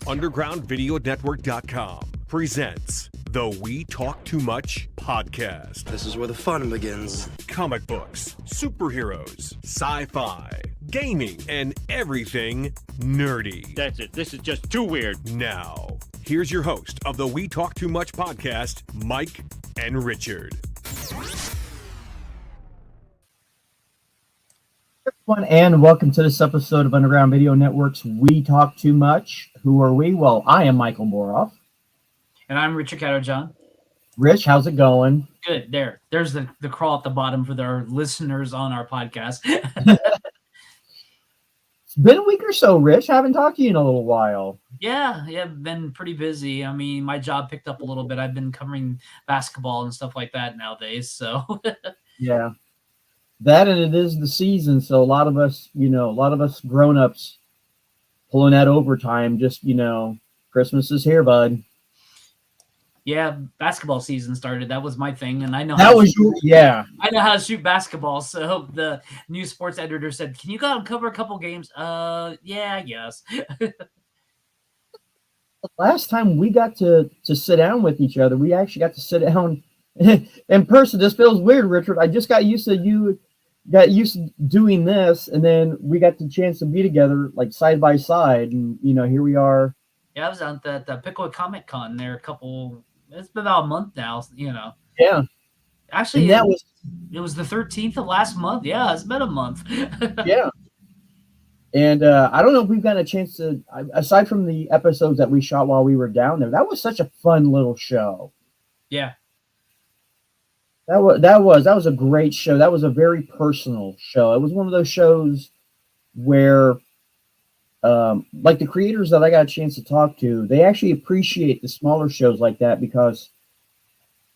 UndergroundVideoNetwork.com presents the We Talk Too Much podcast. This is where the fun begins. Comic books, superheroes, sci-fi, gaming, and everything nerdy. That's it. This is just too weird. Now, here's your host of the We Talk Too Much podcast, Mike and Richard. Everyone, and welcome to this episode of Underground Video Network's We Talk Too Much. Who are we? Well, I am Michael Boroff. And I'm Richard Catterjohn. Rich, how's it going? Good. There's the crawl at the bottom for our listeners on our podcast. It's been a week or so, Rich. I haven't talked to you in a little while. Yeah, been pretty busy. I mean, my job picked up a little bit. I've been covering basketball and stuff like that nowadays. So Yeah. That, and it is the season, so a lot of us grown-ups pulling that overtime, just, Christmas is here, bud. yeah, basketball season started. That was my thing, and I know I know how to shoot basketball. So the new sports editor said, "Can you go out and cover a couple games?" Yeah, I guess. Last time we got to sit down with each other, we actually got to sit down in person. This feels weird, Richard. I just got used to doing this, and then we got the chance to be together like side by side, and here we are. Yeah, I was out at the Pickwick Comic Con there it's been about a month now, Yeah. Actually, And it was the 13th of last month. Yeah, it's been a month. Yeah. And I don't know if we've got a chance to, aside from the episodes that we shot while we were down there, that was such a fun little show. Yeah. That was a great show. That was a very personal show. It was one of those shows where, like the creators that I got a chance to talk to, they actually appreciate the smaller shows like that because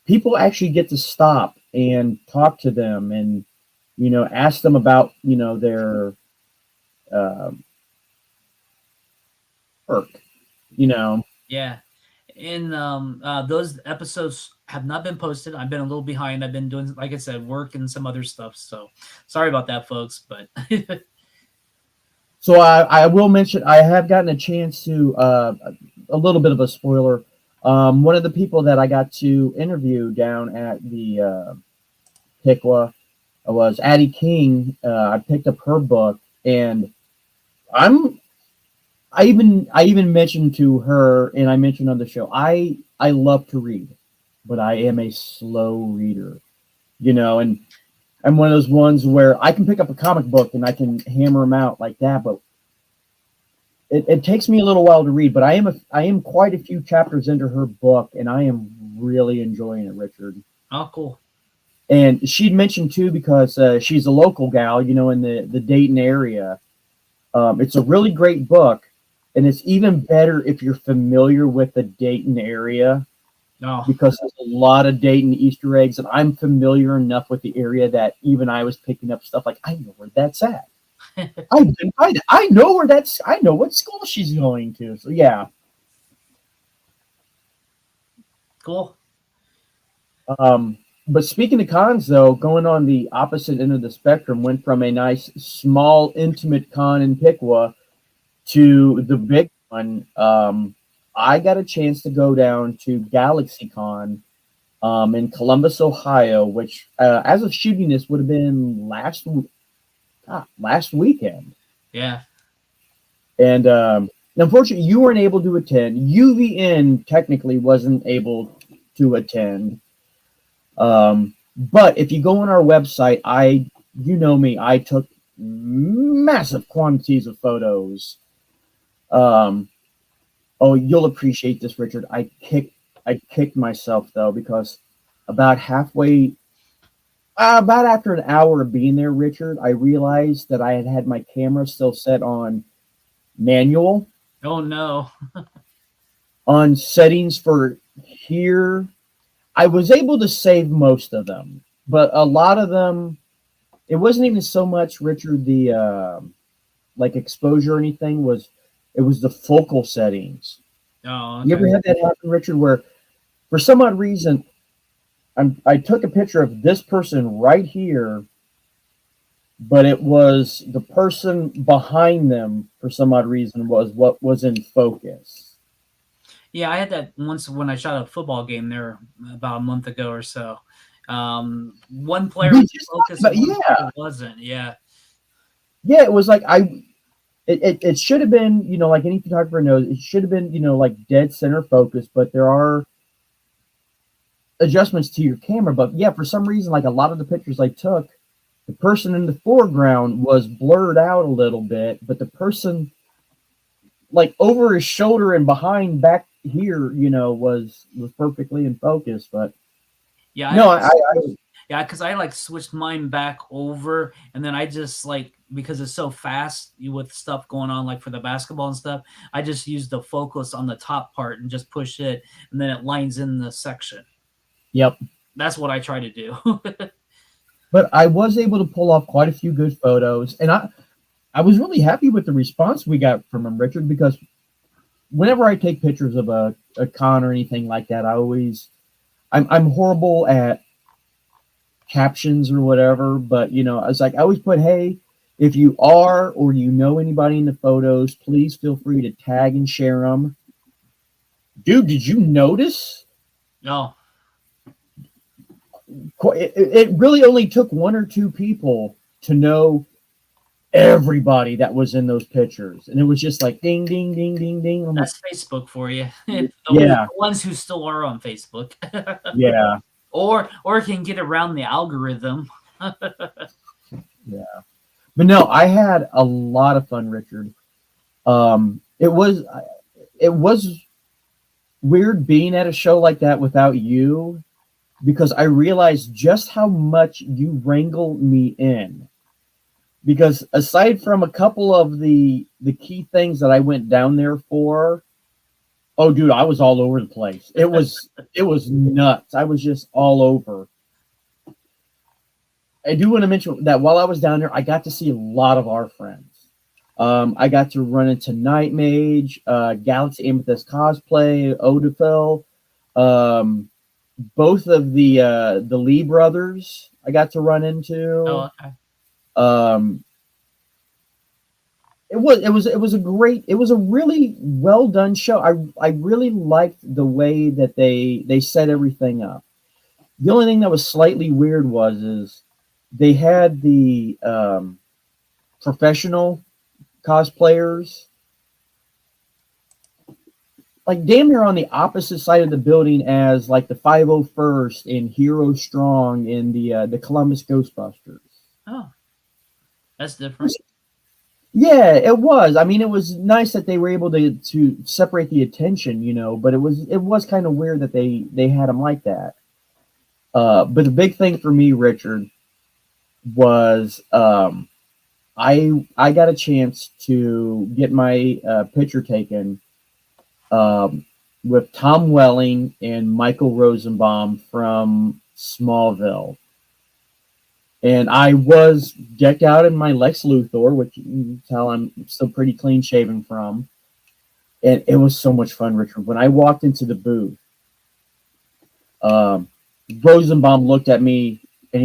people actually get to stop and talk to them and, ask them about, their work, Yeah. And those episodes have not been posted. I've been a little behind. I've been doing, like I said, work and some other stuff. So sorry about that, folks. But So I will mention I have gotten a chance to a little bit of a spoiler. One of the people that I got to interview down at the Pickwa was Addie King. I picked up her book, and I even mentioned to her, and I mentioned on the show, I love to read, but I am a slow reader, and I'm one of those ones where I can pick up a comic book and I can hammer them out like that, but it takes me a little while to read. But I am quite a few chapters into her book, and I am really enjoying it, Richard. oh, cool. And she'd mentioned too, because she's a local gal, in the Dayton area. It's a really great book, and it's even better if you're familiar with the Dayton area. Oh. Because there's a lot of Dayton Easter eggs, and I'm familiar enough with the area that even I was picking up stuff like, I know where that's at. I know what school she's going to. So yeah. Cool. But speaking of cons, though, going on the opposite end of the spectrum, went from a nice, small, intimate con in Pickwa to the big one. I got a chance to go down to GalaxyCon in Columbus, Ohio, which, as of shooting this, would have been last weekend. Yeah. And unfortunately, you weren't able to attend. UVN technically wasn't able to attend. But if you go on our website, I took massive quantities of photos. You'll appreciate this, Richard. I kicked myself though, because about after an hour of being there, Richard, I realized that I had my camera still set on manual. Oh no. On settings for here. I was able to save most of them, but a lot of them, it wasn't even so much, Richard, the like exposure or anything. It was the focal settings. Oh, okay. You ever had that happen, Richard, where for some odd reason I took a picture of this person right here, but it was the person behind them for some odd reason was what was in focus. Yeah, I had that once when I shot a football game there about a month ago or so. One player We was just talked focused about, and one yeah, player wasn't. Yeah. yeah. It was like it should have been, like any photographer knows, it should have been, like dead center focus. But there are adjustments to your camera. But yeah, for some reason, like a lot of the pictures I took, the person in the foreground was blurred out a little bit, but the person like over his shoulder and behind back here, was perfectly in focus. But Yeah, no, I yeah, because I like switched mine back over, and then I just like because it's so fast with stuff going on, like for the basketball and stuff, I just used the focus on the top part and just push it, and then it lines in the section. yep. That's what I try to do. But I was able to pull off quite a few good photos, and I was really happy with the response we got from him, Richard, because whenever I take pictures of a con or anything like that, I'm horrible at captions or whatever, but I was like, I always put, hey, if you are or you know anybody in the photos, please feel free to tag and share them. Dude, did you notice? No. It really only took one or two people to know everybody that was in those pictures, and it was just like ding, ding, ding, ding, ding. That's Facebook for you. the Yeah, ones who still are on Facebook. yeah, or can get around the algorithm. yeah. But no, I had a lot of fun, Richard. It was weird being at a show like that without you, because I realized just how much you wrangle me in. Because aside from a couple of the key things that I went down there for, oh dude, I was all over the place. It was nuts. I was just all over. I do want to mention that while I was down there, I got to see a lot of our friends. I got to run into Night Mage, Galaxy Amethyst Cosplay, Odafel, both of the Lee brothers. I got to run into. Oh, okay. It was a really well done show. I really liked the way that they set everything up. The only thing that was slightly weird is they had the professional cosplayers like damn near on the opposite side of the building as like the 501st and Hero Strong and the Columbus Ghostbusters. Oh, that's different. Yeah, it was. I mean, it was nice that they were able to separate the attention, but it was kind of weird that they had them like that. But the big thing for me, Richard, was I got a chance to get my picture taken with Tom Welling and Michael Rosenbaum from Smallville. And I was decked out in my Lex Luthor, which you can tell I'm still pretty clean shaven from. And it was so much fun, Richard. When I walked into the booth, Rosenbaum looked at me and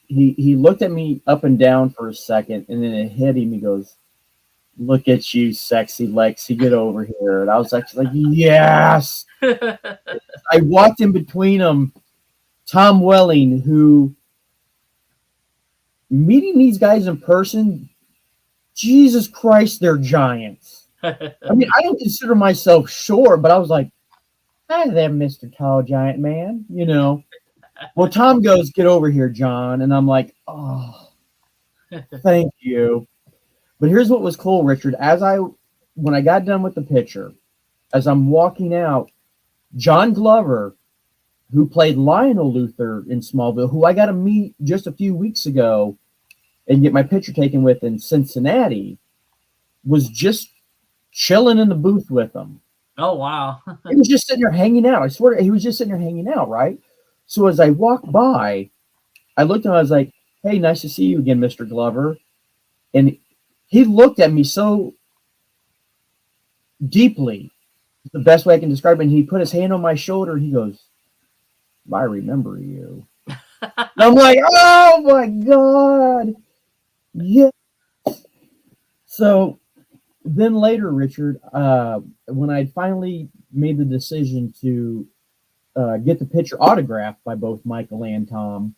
he looked at me up and down for a second, and then it hit him. He goes, "Look at you, sexy Lexi, get over here." And I was actually like, yes. I walked in between them, Tom Welling, who, meeting these guys in person, Jesus Christ, they're giants. I mean, I don't consider myself short, but I was like, hi there, Mr. Tall Giant Man, Well, Tom goes, "Get over here, John." And I'm like, oh, thank you. But here's what was cool, Richard. When I got done with the picture, as I'm walking out, John Glover, who played Lionel Luthor in Smallville, who I got to meet just a few weeks ago and get my picture taken with in Cincinnati, was just chilling in the booth with them. Oh, wow. He was just sitting there hanging out. I swear he was just sitting there hanging out, right? So as I walked by, I looked at him, I was like, "Hey, nice to see you again, Mr. Glover." And he looked at me so deeply, the best way I can describe it, and he put his hand on my shoulder and he goes, "I remember you." And I'm like, oh my God. Yeah. So then later, Richard, when I finally made the decision to get the picture autographed by both Michael and Tom,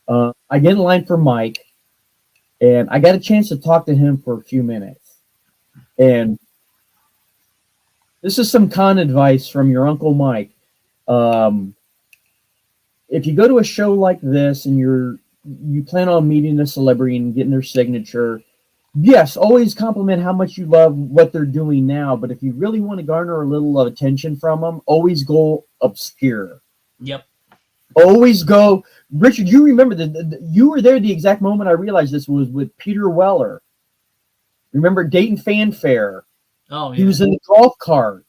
I get in line for Mike, and I got a chance to talk to him for a few minutes. And this is some con advice from your Uncle Mike. Um, if you go to a show like this and you plan on meeting a celebrity and getting their signature, yes, always compliment how much you love what they're doing now. But if you really want to garner a little attention from them, always go obscure. Yep. Always go, Richard. You remember you were there the exact moment I realized this was with Peter Weller. Remember Dayton Fanfare? Oh, yeah. He was in the golf cart.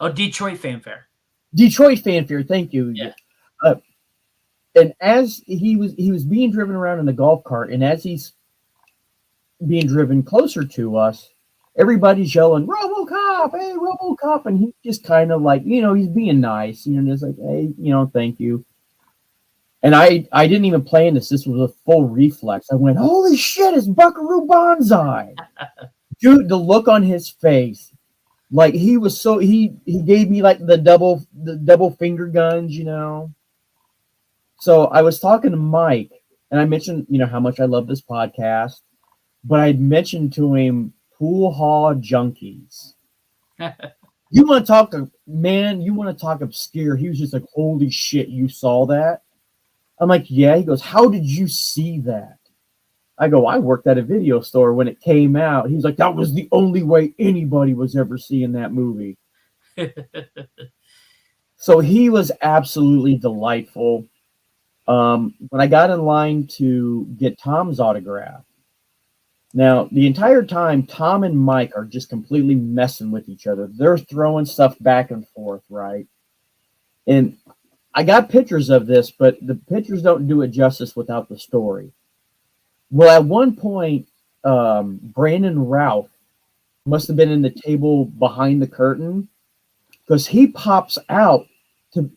Oh, Detroit Fanfare. Detroit Fanfare. Thank you. Yeah. And as he was being driven around in the golf cart, and as he's being driven closer to us, everybody's yelling, "RoboCop! Hey, RoboCop!" And he's just kind of like, he's being nice, just like, "Hey, thank you." And I didn't even plan this. This was a full reflex. I went, "Holy shit, it's Buckaroo Banzai!" Dude, the look on his face, like he was so he gave me like the double finger guns, So I was talking to Mike, and I mentioned, how much I love this podcast, but I mentioned to him Pool Hall Junkies. You want to talk obscure. He was just like, "Holy shit, you saw that?" I'm like, "Yeah." He goes, "How did you see that?" I go, "I worked at a video store when it came out." He's like, "That was the only way anybody was ever seeing that movie." So he was absolutely delightful. When I got in line to get Tom's autograph, now the entire time Tom and Mike are just completely messing with each other. They're throwing stuff back and forth, right? And I got pictures of this, but the pictures don't do it justice without the story. Well, at one point, Brandon Routh must have been in the table behind the curtain, because he pops out to,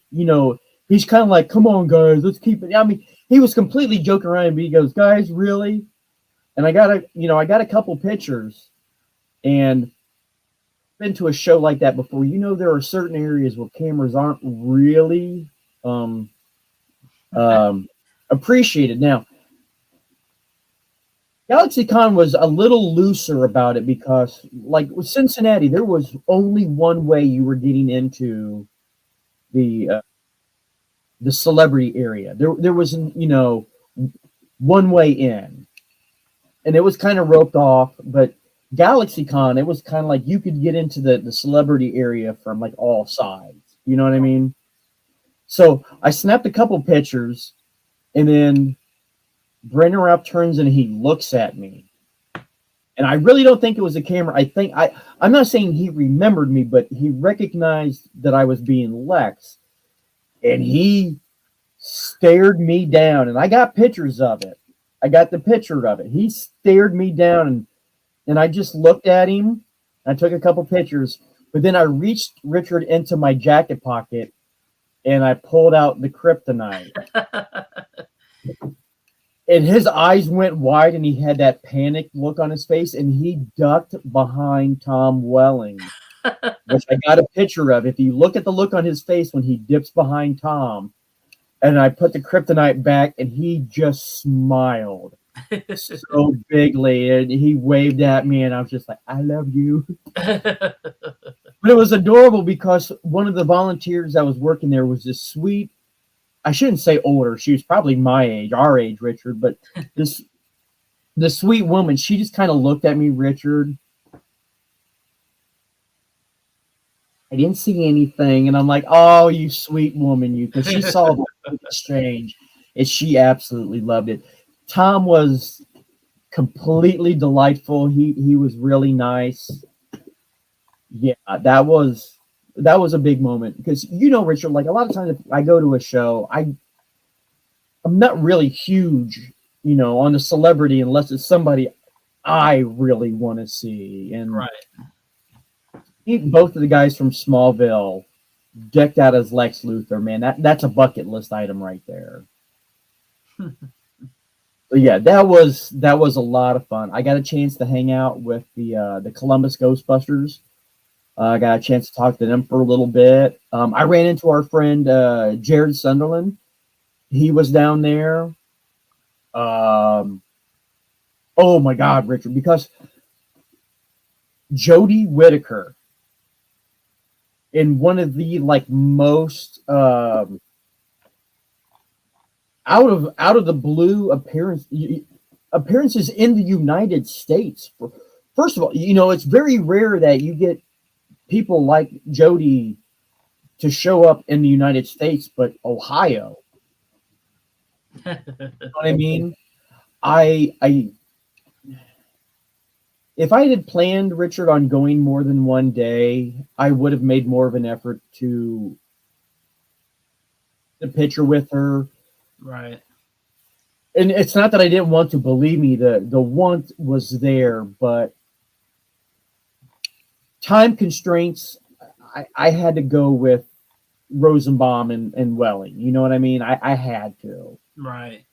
he's kind of like, "Come on, guys, let's keep it." I mean, he was completely joking around, but he goes, "Guys, really?" And I got a couple pictures, and been to a show like that before. There are certain areas where cameras aren't really appreciated. Now, GalaxyCon was a little looser about it because, like with Cincinnati, there was only one way you were getting into the celebrity area. There was one way in, and it was kind of roped off. But GalaxyCon, it was kind of like you could get into the celebrity area from like all sides. You know what I mean? So I snapped a couple pictures, and then Brandon Routh turns and he looks at me. And I really don't think it was a camera. I'm not saying he remembered me, but he recognized that I was being Lex. And he stared me down. And I got pictures of it. I got the picture of it. He stared me down, and I just looked at him. I took a couple pictures. But then I reached Richard into my jacket pocket, and I pulled out the kryptonite. And his eyes went wide, and he had that panicked look on his face, and he ducked behind Tom Welling, which I got a picture of. If you look at the look on his face when he dips behind Tom, and I put the kryptonite back, and he just smiled so bigly, and he waved at me, and I was just like, "I love you." But it was adorable because one of the volunteers that was working there was this sweet, I shouldn't say older. She was probably my age, our age, Richard. But this sweet woman, she just kind of looked at me, Richard. I didn't see anything, and I'm like, "Oh, you sweet woman, you," because she saw the exchange, and she absolutely loved it. Tom was completely delightful. He was really nice. Yeah, that was a big moment because Richard, like a lot of times if I go to a show, I'm not really huge, on the celebrity unless it's somebody I really want to see. And right. Both of the guys from Smallville decked out as Lex Luthor, man. That's a bucket list item right there. But yeah, that was a lot of fun. I got a chance to hang out with the Columbus Ghostbusters. I got a chance to talk to them for a little bit. I ran into our friend Jared Sunderland. He was down there. Um, oh my God, Richard, because Jodie Whittaker in one of the like most out of the blue appearances in the United States. First of all, it's very rare that you get people like Jodie to show up in the United States, but Ohio. You know what I mean? I if I had planned, Richard, on going more than one day, I would have made more of an effort to the picture with her. Right. And it's not that I didn't want to, believe me, the want was there, but time constraints, I had to go with Rosenbaum and Welling. You know what I mean? I had to. Right.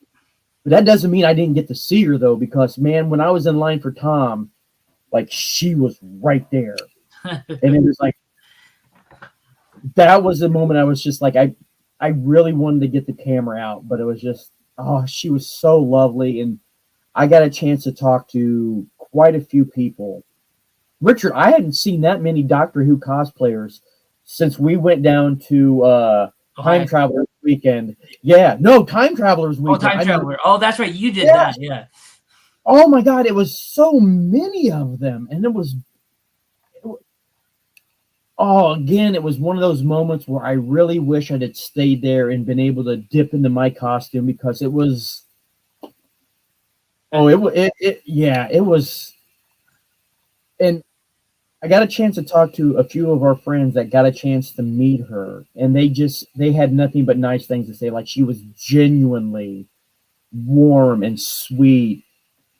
But that doesn't mean I didn't get to see her though, because man, when I was in line for Tom, like she was right there. And it was like that was the moment I was just like I really wanted to get the camera out, but it was just she was so lovely, and I got a chance to talk to quite a few people. Richard, I hadn't seen that many Doctor Who cosplayers since we went down to Ohio. Time Travelers Weekend. Yeah, no, Time Travelers Oh, Weekend. Time Traveler. Oh, that's right. You did Yes. that. Yeah. Oh my God, it was so many of them, and again, it was one of those moments where I really wish I'd had stayed there and been able to dip into my costume, because it was. Oh, it was, and I got a chance to talk to a few of our friends that got a chance to meet her, and they had nothing but nice things to say. Like she was genuinely warm and sweet.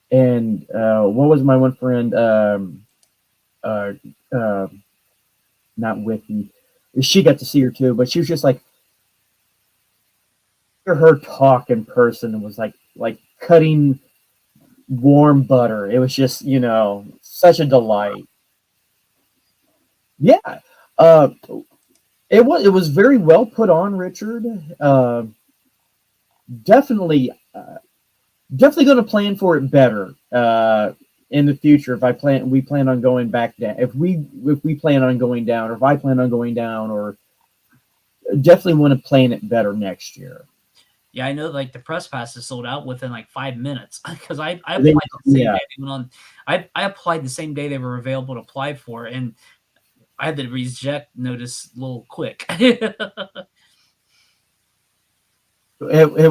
And what was my one friend? Uh, uh, Not Wiki. She got to see her too, but she was just like, hear her talk in person, and was like cutting warm butter. It was just such a delight. Yeah, uh, it was very well put on, Richard. Definitely, definitely going to plan for it better in the future. If we plan on going back down. If we plan on going down, or if I plan on going down, or definitely want to plan it better next year. Yeah, I know. Like the press pass is sold out within like 5 minutes because I They- applied the same yeah, day they went on. I applied the same day they were available to apply for, and I had the reject notice a little quick. it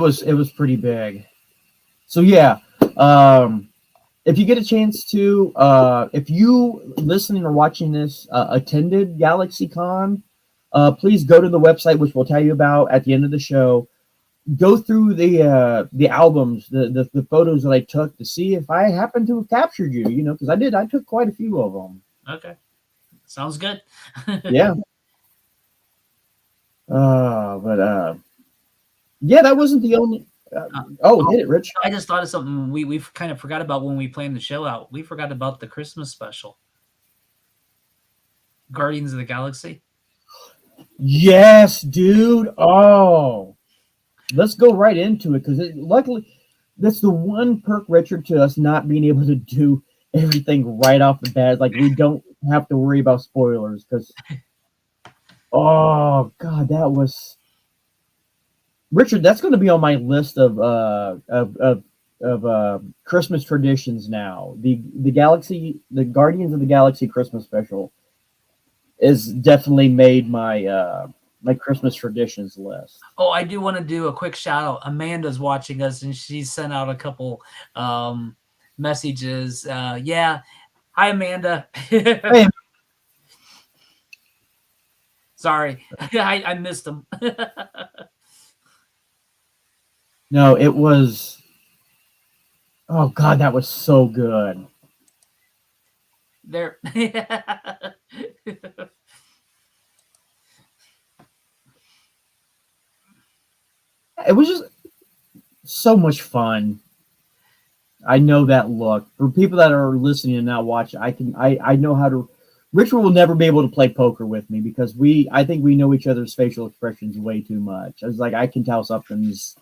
was pretty big. So yeah, if you get a chance to, if you listening or watching this attended GalaxyCon, please go to the website, which we'll tell you about at the end of the show. Go through the albums, the photos that I took, to see if I happen to have captured you. Because I did. I took quite a few of them. Okay, sounds good. Yeah. But yeah, that wasn't the only. Hit it, Rich. I just thought of something we've kind of forgot about when we planned the show out. We forgot about the Christmas special, Guardians of the Galaxy. Yes, dude. Oh, let's go right into it, because luckily that's the one perk, Richard, to us not being able to do everything right off the bat. Like we don't have to worry about spoilers, because oh God, that was Richard. That's going to be on my list of Christmas traditions now. The Guardians of the Galaxy Christmas special is definitely made my Christmas traditions list. Oh, I do want to do a quick shout out. Amanda's watching us, and she sent out a couple messages. Yeah, hi Amanda. Hey, Sorry, I missed them. no, it was. Oh God, that was so good. There. It was just so much fun. I know that look. For people that are listening and not watching, I know how to. Richard will never be able to play poker with me because I think we know each other's facial expressions way too much. I was like, I can tell something's.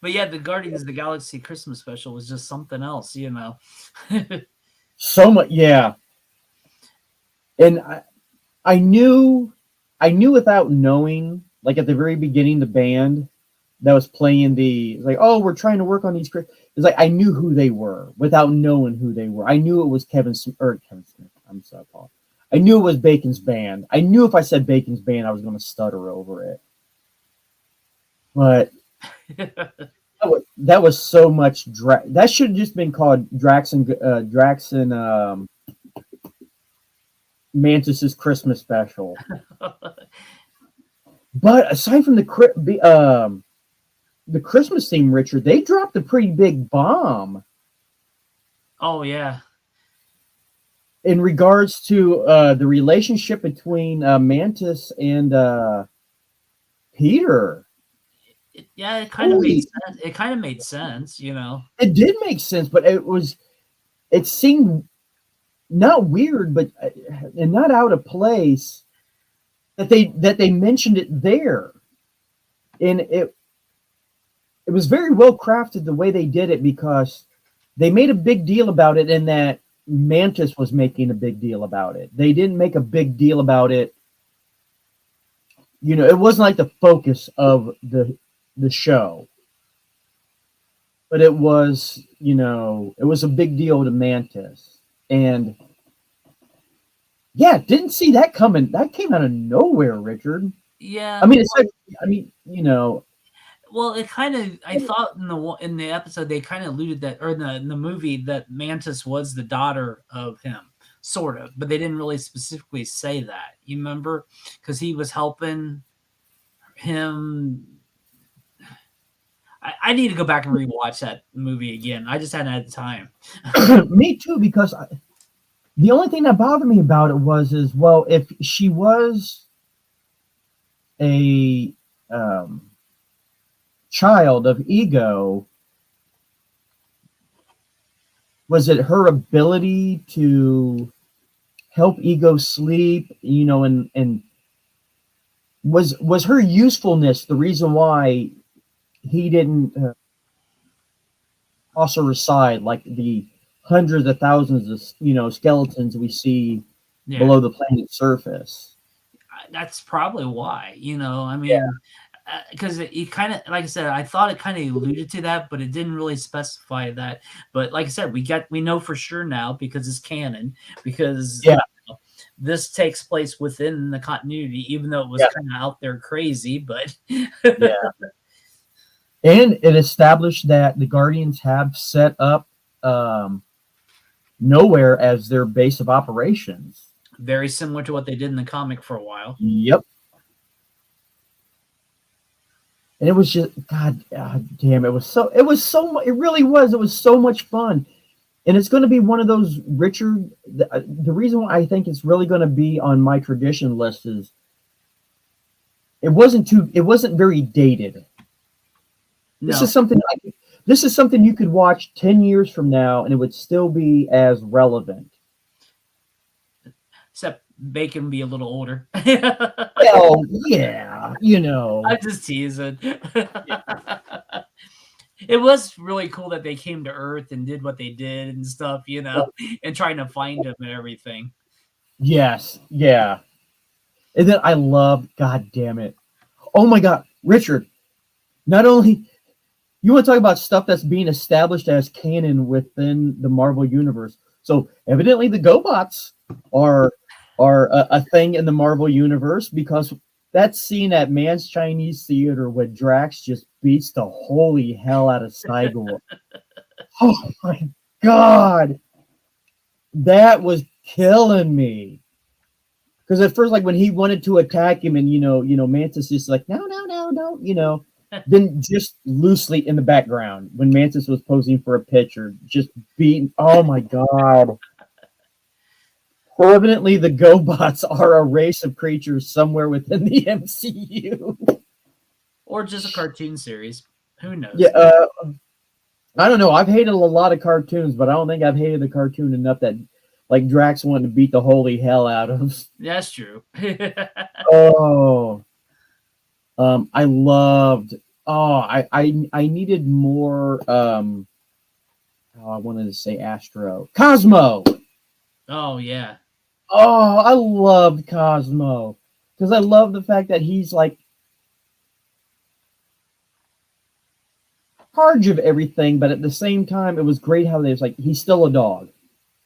But yeah, the Guardians of the Galaxy Christmas special was just something else, you know. So much, yeah. And I knew without knowing, like at the very beginning, the band that was playing like, oh, we're trying to work on these. It's like I knew who they were without knowing who they were. I knew it was Kevin Smith. I'm sorry, Paul. I knew it was Bacon's band. I knew if I said Bacon's band, I was going to stutter over it. But that was so much that should have just been called Drax and Mantis's Christmas special. But aside from the Christmas theme, Richard, they dropped a pretty big bomb. Oh yeah. In regards to the relationship between Mantis and Peter. It kind of made sense. It kind of made sense, you know. It did make sense, but it seemed not weird, but and not out of place that they mentioned it there, and it was very well crafted the way they did it because they made a big deal about it, and that Mantis was making a big deal about it. They didn't make a big deal about it. You know, it wasn't like the focus of the show, but it was, you know, it was a big deal to Mantis. And yeah, didn't see that coming. That came out of nowhere, Richard. Yeah. I mean, it's like, you know. Well, it kind of, I thought in the episode they kind of alluded that, or in the movie, that Mantis was the daughter of him, sort of, but they didn't really specifically say that. You remember? Because he was helping him. I need to go back and rewatch that movie again. I just hadn't had the time. Me too, because the only thing that bothered me about it was well, if she was a child of Ego, was it her ability to help Ego sleep, you know, and was her usefulness the reason why he didn't toss her aside like the hundreds of thousands of, you know, skeletons we see below the planet's surface? That's probably why, you know, I mean, because it kind of, like I said, I thought it kind of alluded to that, but it didn't really specify that. But like I said, we know for sure now because it's canon, because you know, this takes place within the continuity, even though it was kind of out there crazy, but And it established that the Guardians have set up Nowhere as their base of operations. Very similar to what they did in the comic for a while. Yep. And it was just, God damn, it really was so much fun. And it's going to be one of those, Richard, the reason why I think it's really going to be on my tradition list is it wasn't very dated. No. This is something you could watch 10 years from now and it would still be as relevant. Except Bacon be a little older. Well, yeah, you know. I'm just teasing. It was really cool that they came to Earth and did what they did and stuff, you know, and trying to find him and everything. Yes, yeah. And then I love, God damn it. Oh my God, Richard, not only, you want to talk about stuff that's being established as canon within the Marvel Universe. So evidently the GoBots are a thing in the Marvel Universe, because that scene at Man's Chinese Theater when Drax just beats the holy hell out of Cygor. Oh my God. That was killing me. Because at first, like when he wanted to attack him and, you know, Mantis is like, no, you know, then just loosely in the background when Mantis was posing for a picture, just beating. Oh my God. Evidently, the GoBots are a race of creatures somewhere within the MCU. Or just a cartoon series. Who knows? Yeah, I don't know. I've hated a lot of cartoons, but I don't think I've hated the cartoon enough that like Drax wanted to beat the holy hell out of. That's true. Oh, I loved. Oh, I needed more. Oh, I wanted to say Astro Cosmo. Oh yeah. Oh, I loved Cosmo because I love the fact that he's like charge of everything, but at the same time, it was great how they was like he's still a dog.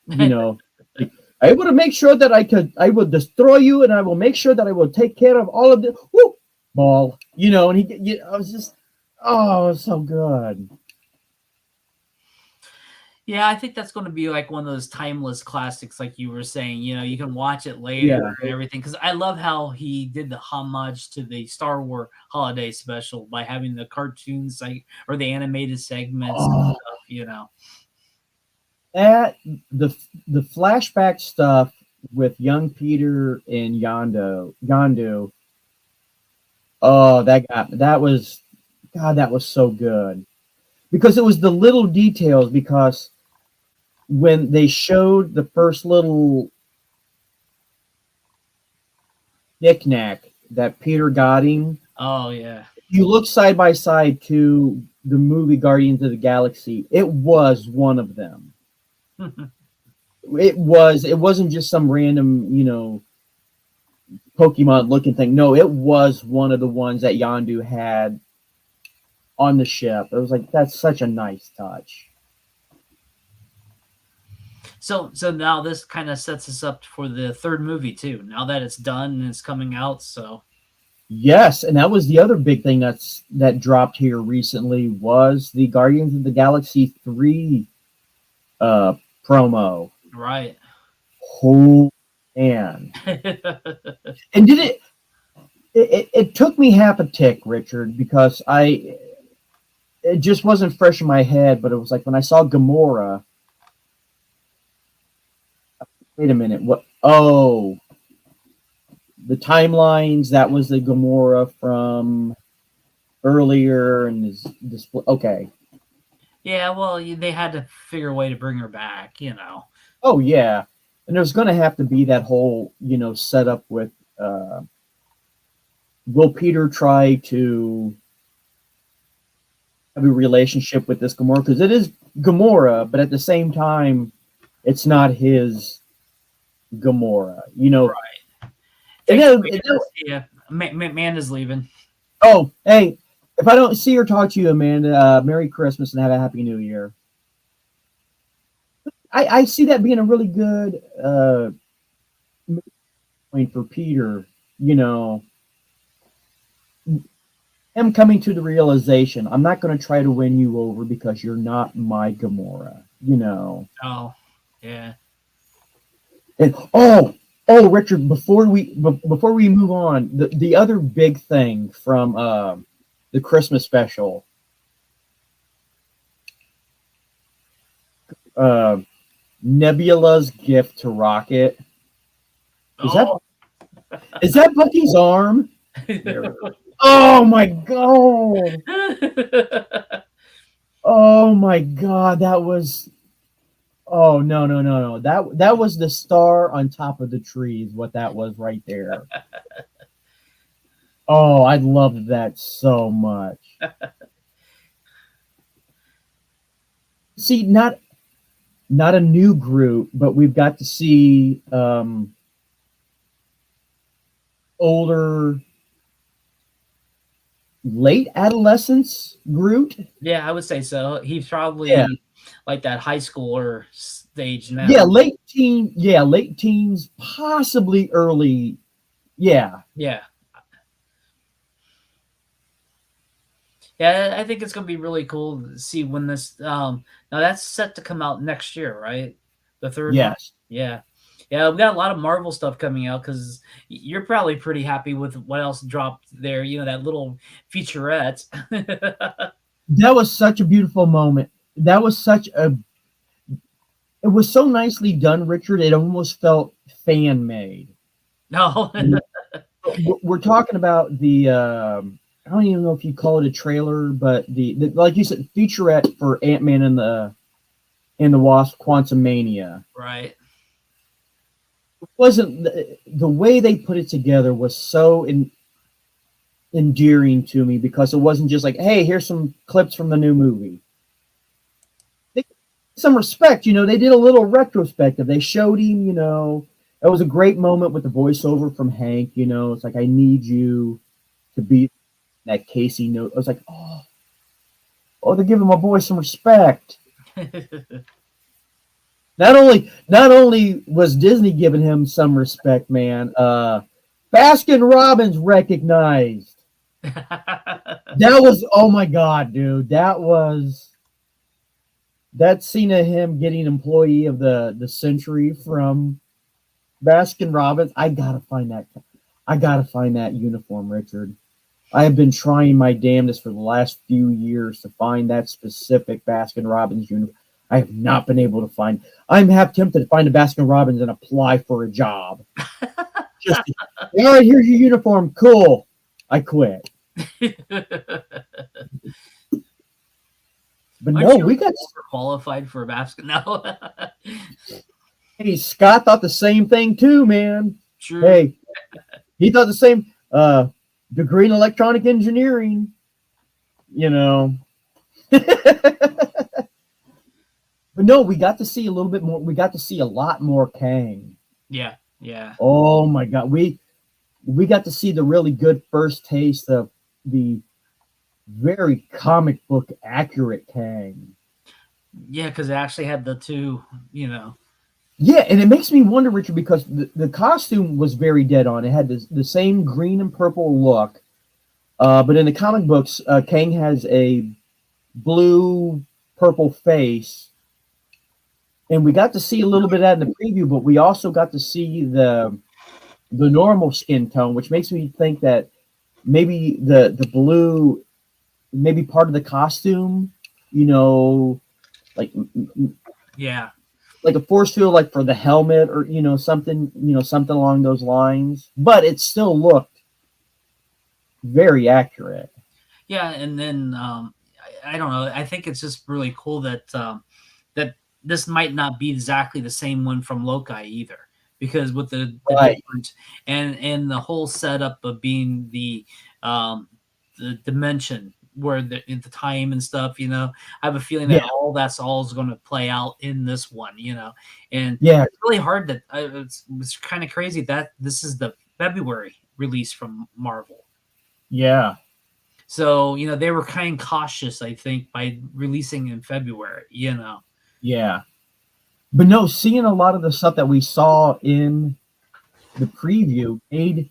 You know, like, I would make sure that I will destroy you, and I will make sure that I will take care of all of the whoop ball. You know, and I was just, oh, it was so good. Yeah, I think that's going to be like one of those timeless classics, like you were saying. You can watch it later Yeah, and everything. Because I love how he did the homage to the Star Wars holiday special by having the cartoons like or the animated segments and oh, stuff. that the flashback stuff with young Peter and Yondu. Oh, that was God, that was so good because it was the little details. Because when they showed the first little knickknack that Peter got him, Oh yeah. you look side by side to the movie Guardians of the Galaxy. It was one of them. It was. It wasn't just some random, Pokemon looking thing. No, it was one of the ones that Yondu had on the ship. It was like that's such a nice touch. So now this kind of sets us up for the third movie too. Now that it's done and it's coming out, so Yes, and that was the other big thing that dropped here recently was the Guardians of the Galaxy 3 uh promo. right. Oh man. And it took me half a tick, Richard, because it just wasn't fresh in my head, but it was like when I saw Gamora, wait a minute, what oh, the timelines, that was the Gamora from earlier and his display. Okay. Yeah, well, they had to figure a way to bring her back. Oh yeah. And there's gonna have to be that whole, setup with will Peter try to have a relationship with this Gamora? Because it is Gamora, but at the same time, it's not his Gamora. Right. And Yeah, Amanda's leaving. oh, hey, if I don't see or talk to you, Amanda, Merry Christmas and have a Happy New Year. I see that being a really good point for Peter. Him coming to the realization, I'm not going to try to win you over because you're not my Gamora. Oh, yeah. And Richard, before we move on, the other big thing from the Christmas special, Nebula's gift to Rocket. Is that Bucky's arm? Oh my god! Oh my god! That was. Oh no! That was the star on top of the tree. Is what that was right there. Oh, I loved that so much. See, not a new group, but we've got to see older, late adolescence Groot. Yeah, I would say so. He's probably like that high schooler stage now. Yeah, late teens, possibly early. Yeah. Yeah. Yeah, I think it's gonna be really cool to see when this. Now that's set to come out next year, right? The third one? Yes. Yeah. Yeah, we got a lot of Marvel stuff coming out because you're probably pretty happy with what else dropped there. That little featurette. That was such a beautiful moment. That was it was so nicely done, Richard. It almost felt fan made. No. We're talking about the I don't even know if you call it a trailer, but the like you said, featurette for Ant-Man and the Wasp: Quantumania. Right. Wasn't the way they put it together was so endearing to me because it wasn't just like, hey, here's some clips from the new movie. Some respect, they did a little retrospective. They showed him, it was a great moment with the voiceover from Hank. It's like, I need you to be that Casey note. I was like, they're giving my boy some respect. Not only was Disney giving him some respect, man. Baskin Robbins recognized. That was, oh my God, dude. That scene of him getting employee of the century from Baskin Robbins. I gotta find that uniform, Richard. I have been trying my damnedest for the last few years to find that specific Baskin Robbins uniform. I have not been able to find. I'm half tempted to find a Baskin Robbins and apply for a job. All right, here's your uniform. Cool. I quit. But no, we got qualified for a Baskin. No. Hey, Scott thought the same thing too, man. True. Hey, he thought the same. Degree in electronic engineering. But no, we got to see a little bit more. We got to see a lot more Kang. Yeah. Oh my God, we got to see the really good first taste of the very comic book accurate Kang. Yeah, because it actually had the two, Yeah, and it makes me wonder, Richard, because the costume was very dead on. It had the same green and purple look, but in the comic books, Kang has a blue purple face. And we got to see a little bit of that in the preview, but we also got to see the normal skin tone, which makes me think that maybe the blue, maybe part of the costume, like yeah, like a force field, like for the helmet or something, something along those lines. But it still looked very accurate. Yeah, and then I don't know. I think it's just really cool that that this might not be exactly the same one from Loki either, because with the Right. difference and the whole setup of being the dimension where the time and stuff, I have a feeling that that's all is going to play out in this one, and it's really hard that it's kind of crazy that this is the February release from Marvel. Yeah. So, they were kind of cautious, I think, by releasing in February, Yeah. But no, seeing a lot of the stuff that we saw in the preview made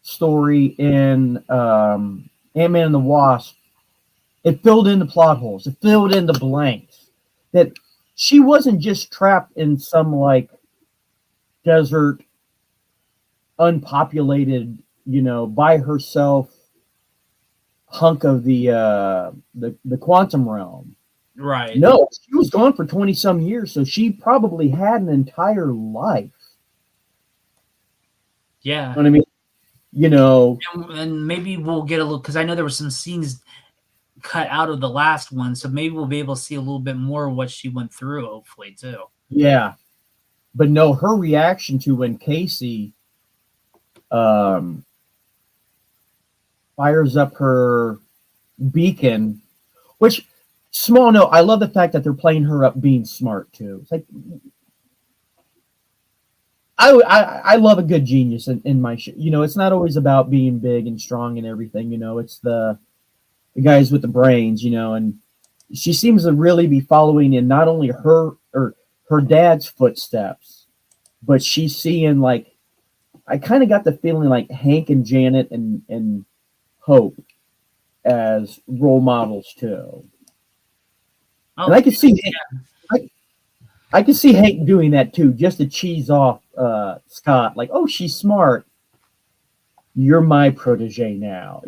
story in Ant-Man and the Wasp. It filled in the plot holes. It filled in the blanks. That she wasn't just trapped in some like desert, unpopulated, by herself hunk of the quantum realm. Right. No, she was gone for 20 some years, so she probably had an entire life. Yeah. You know what I mean? And maybe we'll get a little, because I know there were some scenes cut out of the last one, so maybe we'll be able to see a little bit more of what she went through, hopefully, too. Yeah. But no, her reaction to when Casey fires up her beacon, which, small note, I love the fact that they're playing her up being smart, too. It's like, I love a good genius in my shit. It's not always about being big and strong and everything. It's the guys with the brains. And she seems to really be following in not only her dad's footsteps, but she's seeing, like, I kind of got the feeling like Hank and Janet and Hope as role models too. Oh, and I could see I could see Hank doing that too, just to cheese off Scott, like, oh, she's smart. You're my protege now,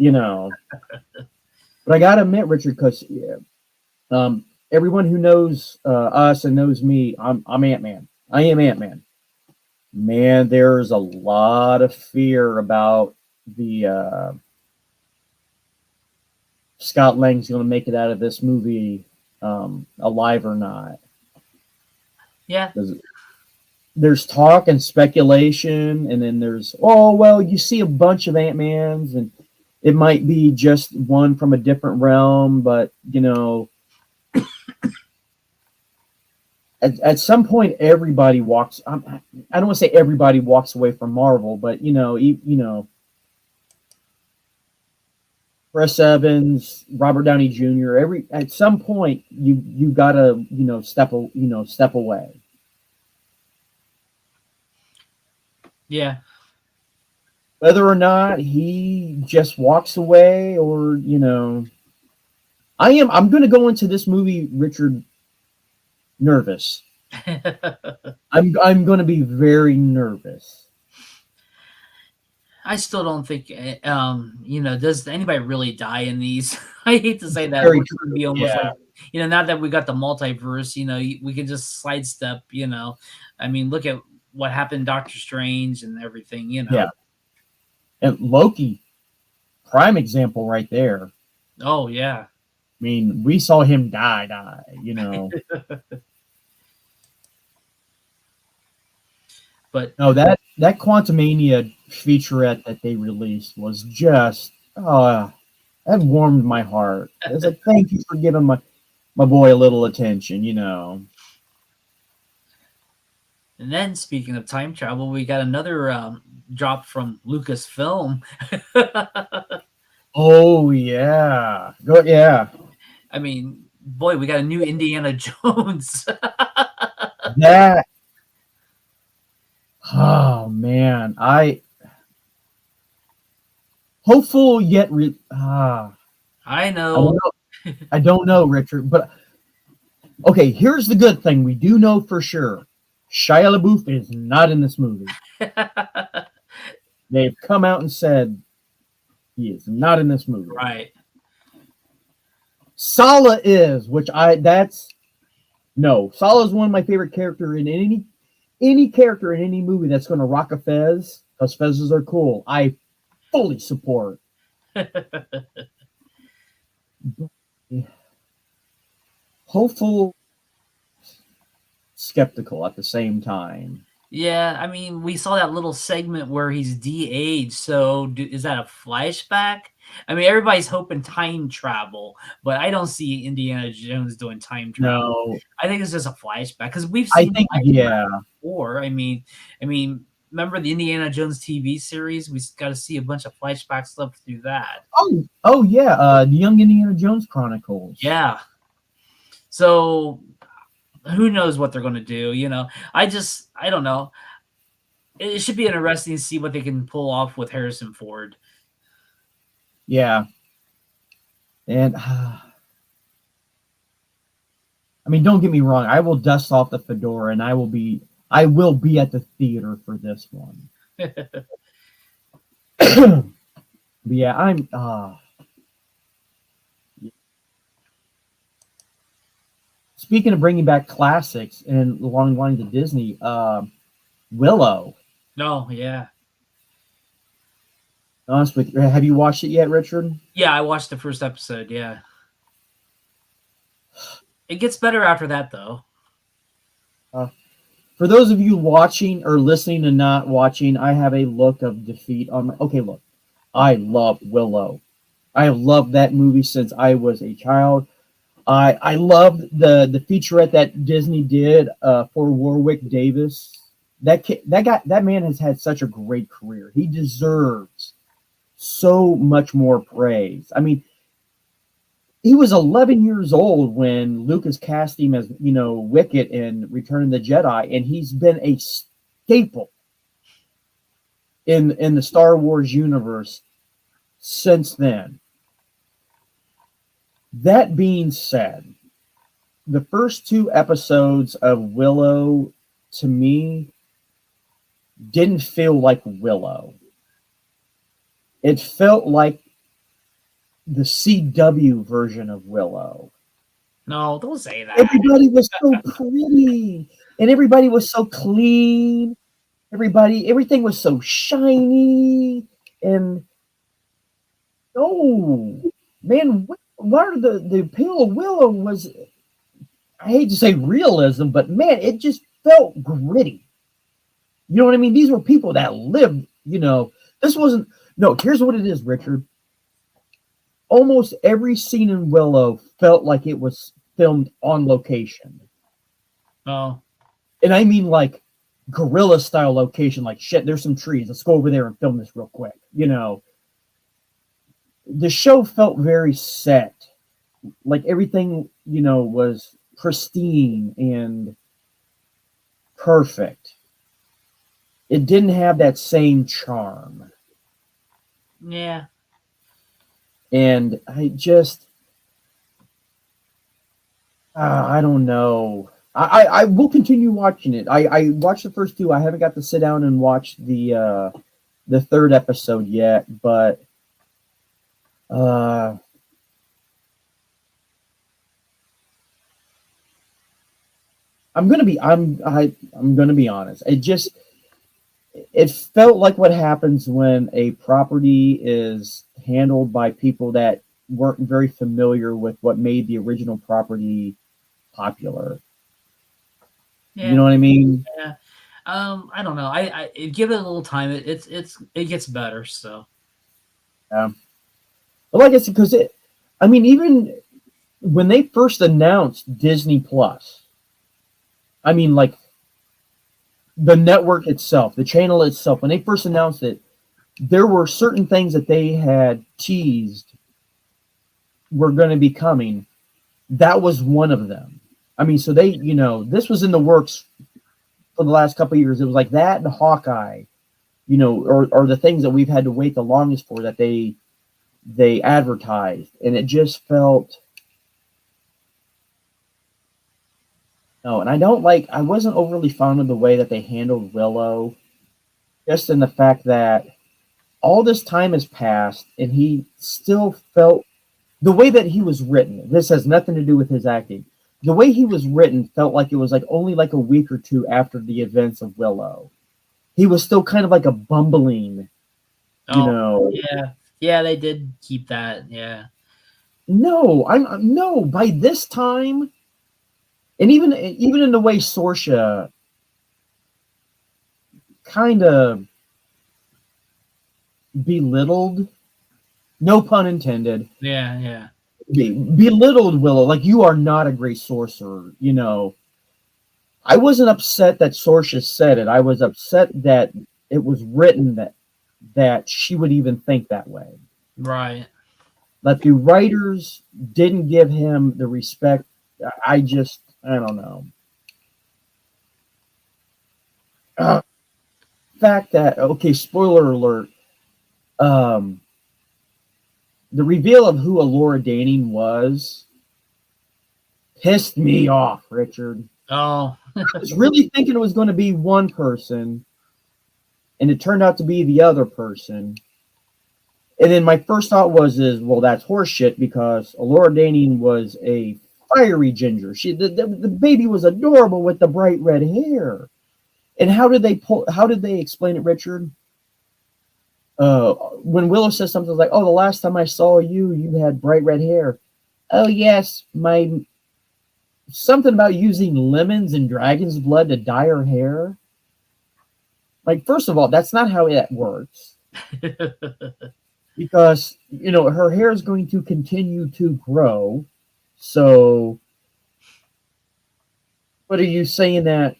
But I gotta admit, Richard, because everyone who knows us and knows me, I'm Ant-Man. I am Ant-Man. Man, there's a lot of fear about the Scott Lang's going to make it out of this movie alive or not. Yeah. There's talk and speculation, and then there's, oh, well, you see a bunch of Ant-Mans, and it might be just one from a different realm, but, at some point, everybody walks. I don't want to say everybody walks away from Marvel, but Chris Evans, Robert Downey Jr. At some point, you gotta step away. Yeah. Whether or not he just walks away, or I'm going to go into this movie, Richard, nervous. I'm going to be very nervous. I still don't think, does anybody really die in these? I hate to say that. Very It would be almost yeah. like, now that we got the multiverse, we can just sidestep, I mean, look at what happened in Doctor Strange and everything, Yeah. And Loki, prime example right there. Oh, yeah. I mean, we saw him die. But no, that Quantumania featurette that they released was just, that warmed my heart. It was like, thank you for giving my boy a little attention, And then, speaking of time travel, we got another drop from Lucasfilm. Oh yeah, yeah. I mean, boy, we got a new Indiana Jones. That. Oh man, hopeful yet. I know. I don't know, Richard. But okay, here's the good thing: we do know for sure. Shia LaBeouf is not in this movie. They've come out and said he is not in this movie. Right. Sala is, Sala is one of my favorite characters in any character in any movie that's going to rock a fez, because fezzes are cool. I fully support. Hopeful, skeptical at the same time. Yeah, I mean, we saw that little segment where he's de-aged. So is that a flashback? I mean, everybody's hoping time travel, but I don't see Indiana Jones doing time travel. No, I think it's just a flashback, because we've seen before. I mean, remember the Indiana Jones TV series? We got to see a bunch of flashback stuff through that. Oh yeah, the Young Indiana Jones Chronicles. Yeah. So who knows what they're going to do? I don't know. It should be interesting to see what they can pull off with Harrison Ford. Yeah. And I mean, don't get me wrong. I will dust off the fedora, and I will be at the theater for this one. But yeah, I'm. Speaking of bringing back classics and along the lines of Disney, Willow. Oh, yeah. Honest with you, have you watched it yet, Richard? Yeah, I watched the first episode. Yeah. It gets better after that, though. For those of you watching or listening and not watching, I have a look of defeat on my. Okay, look, I love Willow. I have loved that movie since I was a child. I loved the featurette that Disney did for Warwick Davis. That man has had such a great career. He deserves so much more praise. I mean, he was 11 years old when Lucas cast him as Wicket in Return of the Jedi, and he's been a staple in the Star Wars universe since then. That being said, the first 2 episodes of Willow, to me, didn't feel like Willow. It felt like the CW version of Willow. No, don't say that. Everybody was so pretty, and everybody was so clean. Everything was so shiny, and No, man, what are the appeal of Willow was, I hate to say realism, but man, it just felt gritty. You know what I mean? These were people that lived, this wasn't, no, here's what it is, Richard. Almost every scene in Willow felt like it was filmed on location. Oh, And I mean like guerrilla style location, like shit, there's some trees. Let's go over there and film this real quick. The show felt very set. Like everything, was pristine and perfect. It didn't have that same charm. yeah. And I don't know. I will continue watching it. I watched the first two. I haven't got to sit down and watch the third episode yet, but I'm gonna be honest. It felt like what happens when a property is handled by people that weren't very familiar with what made the original property popular. Yeah. You know what I mean? Yeah. I don't know. I give it a little time. It gets better. So. But like I said, even when they first announced Disney Plus, I mean, like the network itself, the channel itself, when they first announced it, there were certain things that they had teased were going to be coming. That was one of them. I mean, so they, this was in the works for the last couple of years. It was like that and Hawkeye, or the things that we've had to wait the longest for that they advertised, and it just felt no. And I wasn't overly fond of the way that they handled Willow, just in the fact that all this time has passed and he still felt the way that he was written. This has nothing to do with his acting. The way he was written felt like it was like only like a week or two after the events of Willow. He was still kind of like a bumbling, Yeah, they did keep that. Yeah. No, no. By this time, and even in the way Sorsha kind of belittled, no pun intended. Yeah. Belittled Willow, like you are not a great sorcerer. I wasn't upset that Sorsha said it. I was upset that it was written that she would even think that way. Right. That the writers didn't give him the respect. I don't know. Fact that, okay, spoiler alert. The reveal of who Alora Daning was pissed me off, Richard. Oh. I was really thinking it was going to be one person, and it turned out to be the other person. And then my first thought was, well, that's horseshit because Alora Daning was a fiery ginger. The baby was adorable with the bright red hair. And how did they explain it, Richard? When Willow says something like, "Oh, the last time I saw you, you had bright red hair." Oh yes, something about using lemons and dragon's blood to dye her hair. Like, first of all, that's not how that works. Because, her hair is going to continue to grow. So, what are you saying that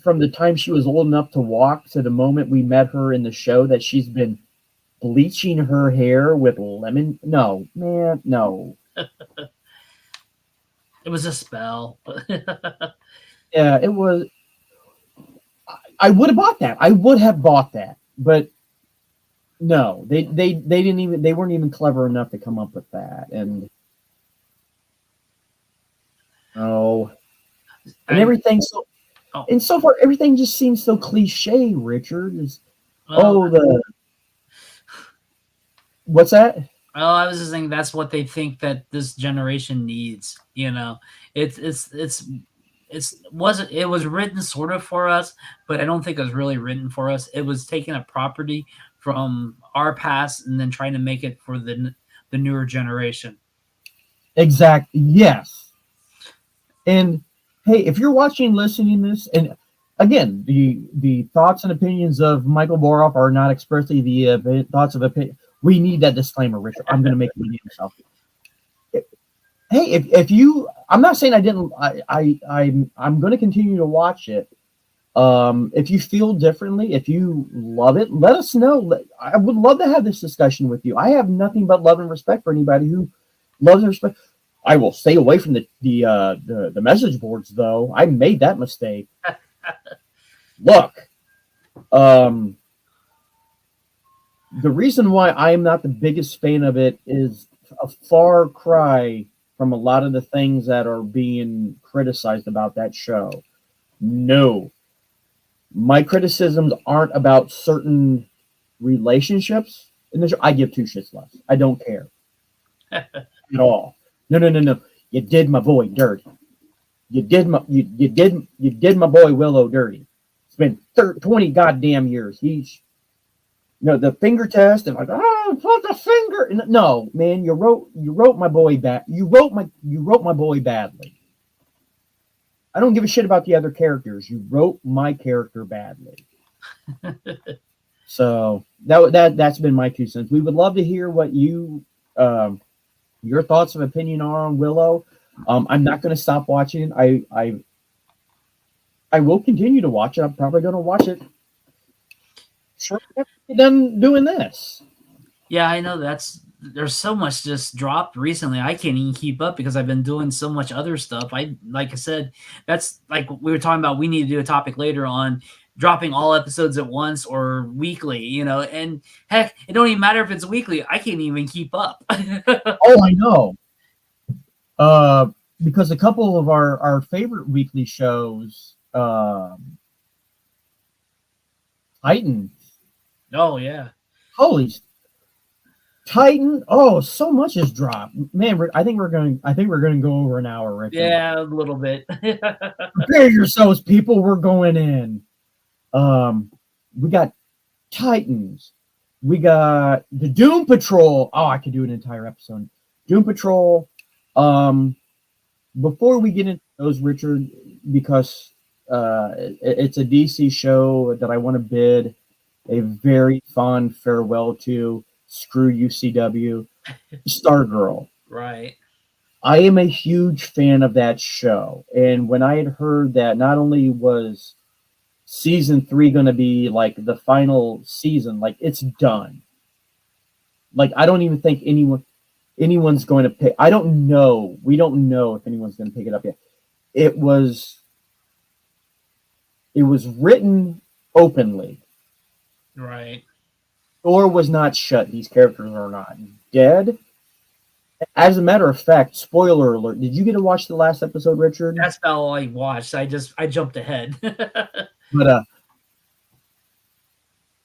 from the time she was old enough to walk to the moment we met her in the show that she's been bleaching her hair with lemon? No, man, no. It was a spell. Yeah, it was. I would have bought that. I would have bought that, but no, they didn't even. They weren't even clever enough to come up with that, and and everything. So, and so far, everything just seems so cliche. Richard is. What's that? Oh, I was just saying that's what they think that this generation needs. It was written sort of for us, but I don't think it was really written for us. It was taking a property from our past and then trying to make it for the newer generation. Exactly. Yes. And hey, if you're watching, listening to this, and again, the thoughts and opinions of Michael Boroff are not expressly the thoughts of opinion. We need that disclaimer, Richard. I'm going to make it myself. Hey, if you, I'm not saying I didn't. I'm going to continue to watch it. If you feel differently, if you love it, let us know. I would love to have this discussion with you. I have nothing but love and respect for anybody who loves and respect. I will stay away from the message boards, though. I made that mistake. Look, the reason why I am not the biggest fan of it is a far cry from a lot of the things that are being criticized about that show. No, my criticisms aren't about certain relationships in the show. I give two shits less. I don't care at all. No. You did my boy dirty. You did my boy Willow dirty. It's been 20 goddamn years. He's the finger test and like, oh, put the finger. No, man, you wrote my boy bad. You wrote my boy badly. I don't give a shit about the other characters. You wrote my character badly. So that's been my 2 cents. We would love to hear what you your thoughts and opinion are on Willow. I'm not going to stop watching. I will continue to watch it. I'm probably going to watch it. Sure, done doing this. Yeah, I know there's so much just dropped recently. I can't even keep up because I've been doing so much other stuff. Like I said, that's like we were talking about. We need to do a topic later on dropping all episodes at once or weekly, and heck, it don't even matter if it's weekly. I can't even keep up. Oh, I know. Because a couple of our favorite weekly shows, Titan. Oh yeah. Holy Titan! Oh, so much has dropped, man. I think we're going to go over an hour, right? Yeah, a little bit. Prepare yourselves, people. We're going in. We got Titans. We got the Doom Patrol. Oh, I could do an entire episode. Doom Patrol. Before we get into those, Richard, because it's a DC show that I want to bid a very fond farewell to. Screw UCW. Stargirl. Right. I am a huge fan of that show. And when I had heard that not only was season 3 going to be like the final season, like it's done. Like I don't even think anyone's going to pick. I don't know. We don't know if anyone's going to pick it up yet. It was written openly. Right. Door was not shut. These characters are not dead. As a matter of fact, spoiler alert. Did you get to watch the last episode, Richard? That's not all I watched. I jumped ahead. But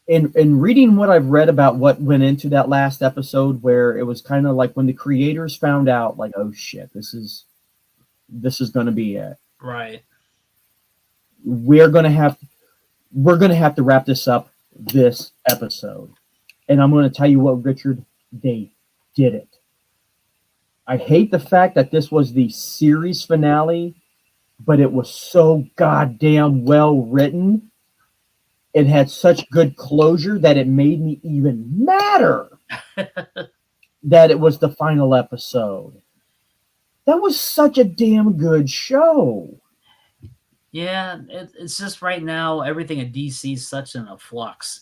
in reading what I've read about what went into that last episode, where it was kind of like when the creators found out, like, oh shit, this is going to be it. Right. We're going to have to wrap this up this episode. And I'm going to tell you what, Richard, they did it. I hate the fact that this was the series finale, but it was so goddamn well written. It had such good closure that it made me even madder that it was the final episode. That was such a damn good show. Yeah, it's just right now everything at DC is such in a flux,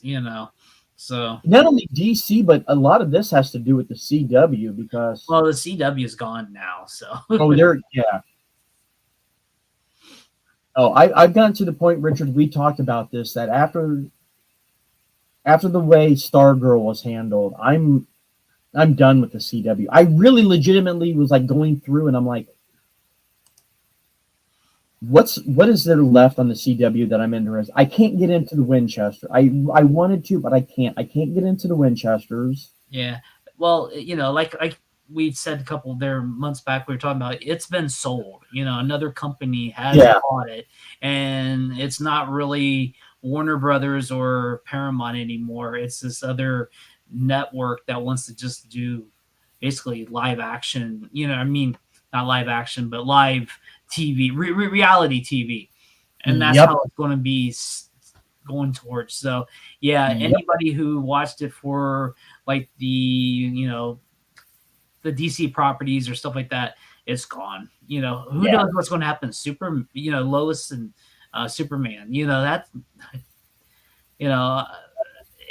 So not only DC, but a lot of this has to do with the CW because the CW is gone now. So yeah. Oh, I've gotten to the point, Richard. We talked about this that after the way Stargirl was handled, I'm done with the CW. I really legitimately was like going through, and I'm like, what is there left on the CW that I'm interested? I can't get into the Winchester. I wanted to, but I can't. I can't get into the Winchesters. Yeah. Well, like we said a couple there months back, we were talking about it's been sold. Another company has bought it, and it's not really Warner Brothers or Paramount anymore. It's this other network that wants to just do basically live action. I mean, not live action, but live TV, reality TV, and that's Yep. how it's going to be going towards. So yeah, Yep. anybody who watched it for like the DC properties or stuff like that, it's gone. Who Yeah. knows what's going to happen? Lois and Superman. That's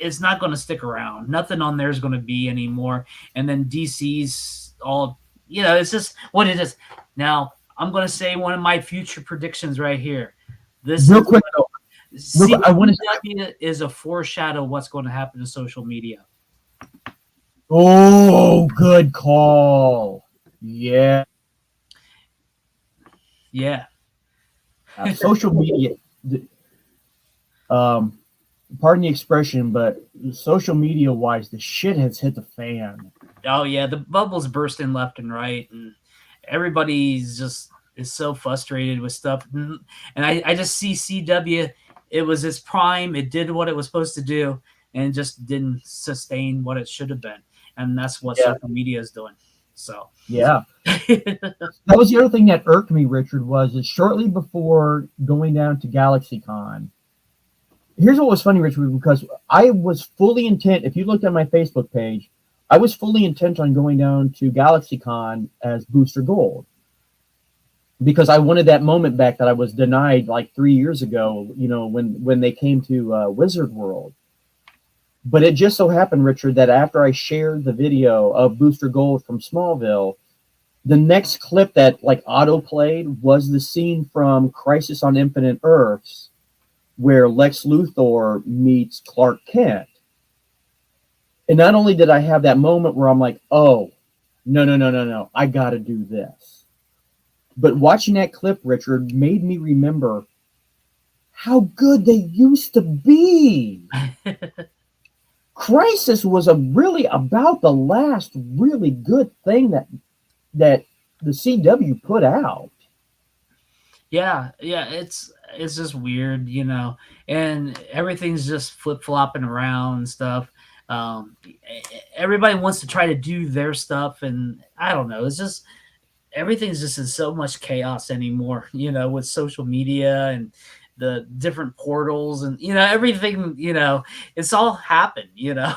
it's not going to stick around. Nothing on there is going to be anymore. And then DC's all, it's just what it is. Now, I'm going to say one of my future predictions right here. This Real quick, though. I want CW is a foreshadow of what's going to happen to social media. Oh, good call. Yeah. Yeah. Social media. Pardon the expression, but social media wise, the shit has hit the fan. Oh yeah, the bubble's bursting left and right, and everybody's just is so frustrated with stuff. And I just see CW. It was its prime. It did what it was supposed to do, and just didn't sustain what it should have been. And that's what social media is doing. So yeah, that was the other thing that irked me, Richard. Was shortly before going down to GalaxyCon. Here's what was funny, Richard, because I was fully intent. If you looked at my Facebook page, I was fully intent on going down to GalaxyCon as Booster Gold because I wanted that moment back that I was denied like 3 years ago. When they came to Wizard World. But it just so happened, Richard, that after I shared the video of Booster Gold from Smallville, the next clip that like auto played was the scene from Crisis on Infinite Earths, where Lex Luthor meets Clark Kent. And not only did I have that moment where I'm like, oh, no, I got to do this. But watching that clip, Richard, made me remember how good they used to be. Crisis was really about the last really good thing that the CW put out. Yeah, it's just weird, and everything's just flip-flopping around and stuff. Everybody wants to try to do their stuff, and I don't know. It's just everything's just in so much chaos anymore, with social media and the different portals and everything. It's all happened. Yeah.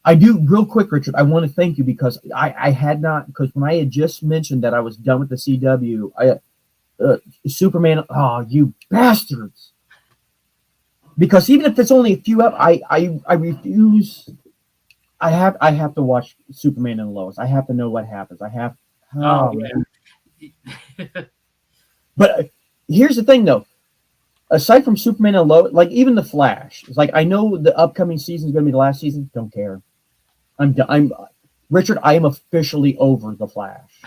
I do real quick, Richard. I want to thank you because I had not, because when I had just mentioned that I was done with the CW, Superman. Oh, you bastards! Because even if it's only a few up, I refuse. I have to watch Superman and Lois. I have to know what happens. I have. Oh, yeah. But here's the thing, though. Aside from Superman and Lois, like even the Flash, it's like I know the upcoming season is going to be the last season. Don't care. I'm Richard. I am officially over the Flash.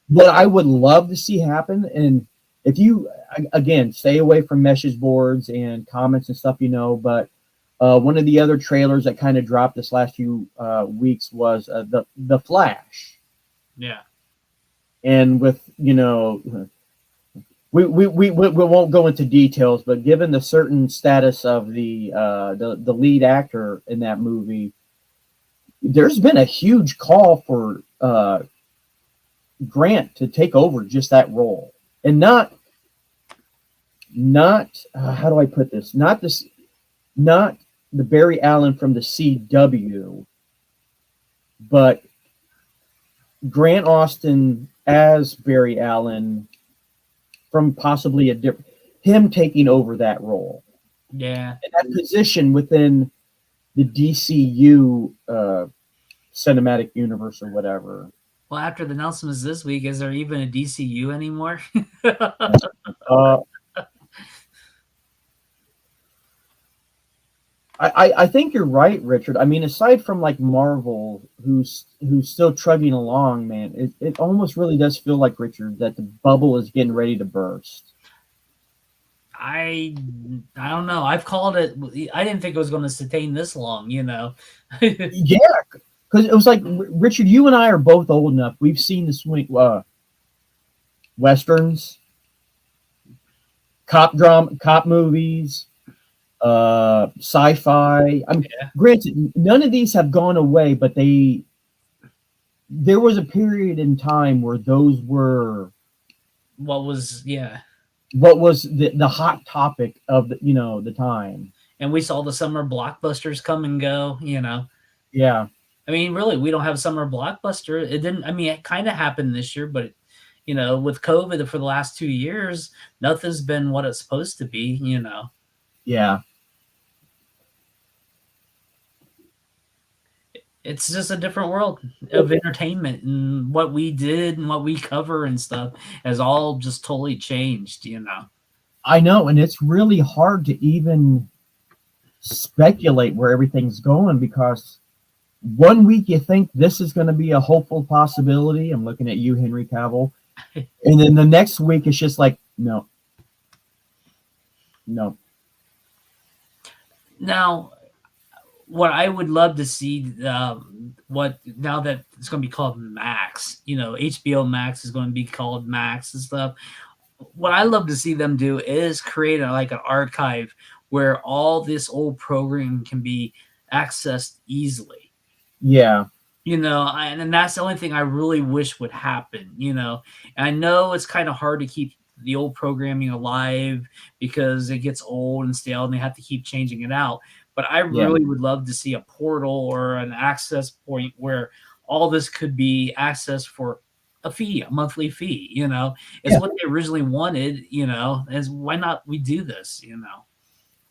What I would love to see happen, and if you again stay away from message boards and comments and stuff, but one of the other trailers that kind of dropped this last few weeks was the Flash. Yeah. And with we won't go into details, but given the certain status of the lead actor in that movie, there's been a huge call for Grant to take over just that role, and not how do I put this? Not the Barry Allen from the CW, but Grant Austin as Barry Allen from possibly him taking over that role. Yeah. And that position within the DCU cinematic universe or whatever. Well, after the announcements this week, is there even a DCU anymore? I think you're right, Richard. I mean, aside from like Marvel, who's still trugging along, man, it almost really does feel like, Richard, that the bubble is getting ready to burst. I don't know. I've called it. I didn't think it was going to sustain this long. Yeah, because it was like, Richard, you and I are both old enough. We've seen the swing westerns. cop drama, cop movies, sci-fi. I mean, Yeah. granted, none of these have gone away, but there was a period in time where those were What was yeah. what was the hot topic of the time. And we saw the summer blockbusters come and go, you know. Yeah, I mean, really, we don't have summer blockbuster. It didn't. I mean, it kind of happened this year, but you know, with COVID for the last 2 years, nothing's been what it's supposed to be. You know, yeah. it's just a different world of entertainment, and what we did and what we cover and stuff has all just totally changed. You know. I know, and it's really hard to even speculate where everything's going because one week you think this is going to be a hopeful possibility. I'm looking at you, Henry Cavill, and then the next week it's just like no, no. Now, what I would love to see, what now that it's going to be called Max, you know, HBO Max is going to be called Max and stuff. What I love to see them do is create like an archive where all this old programming can be accessed easily. Yeah, You know, and that's the only thing I really wish would happen. You know, and I know it's kind of hard to keep the old programming alive because it gets old and stale, and they have to keep changing it out. But I yeah, really would love to see a portal or an access point where all this could be accessed for a fee, a monthly fee. You know, is yeah. what they originally wanted. You know, is why not we do this? You know,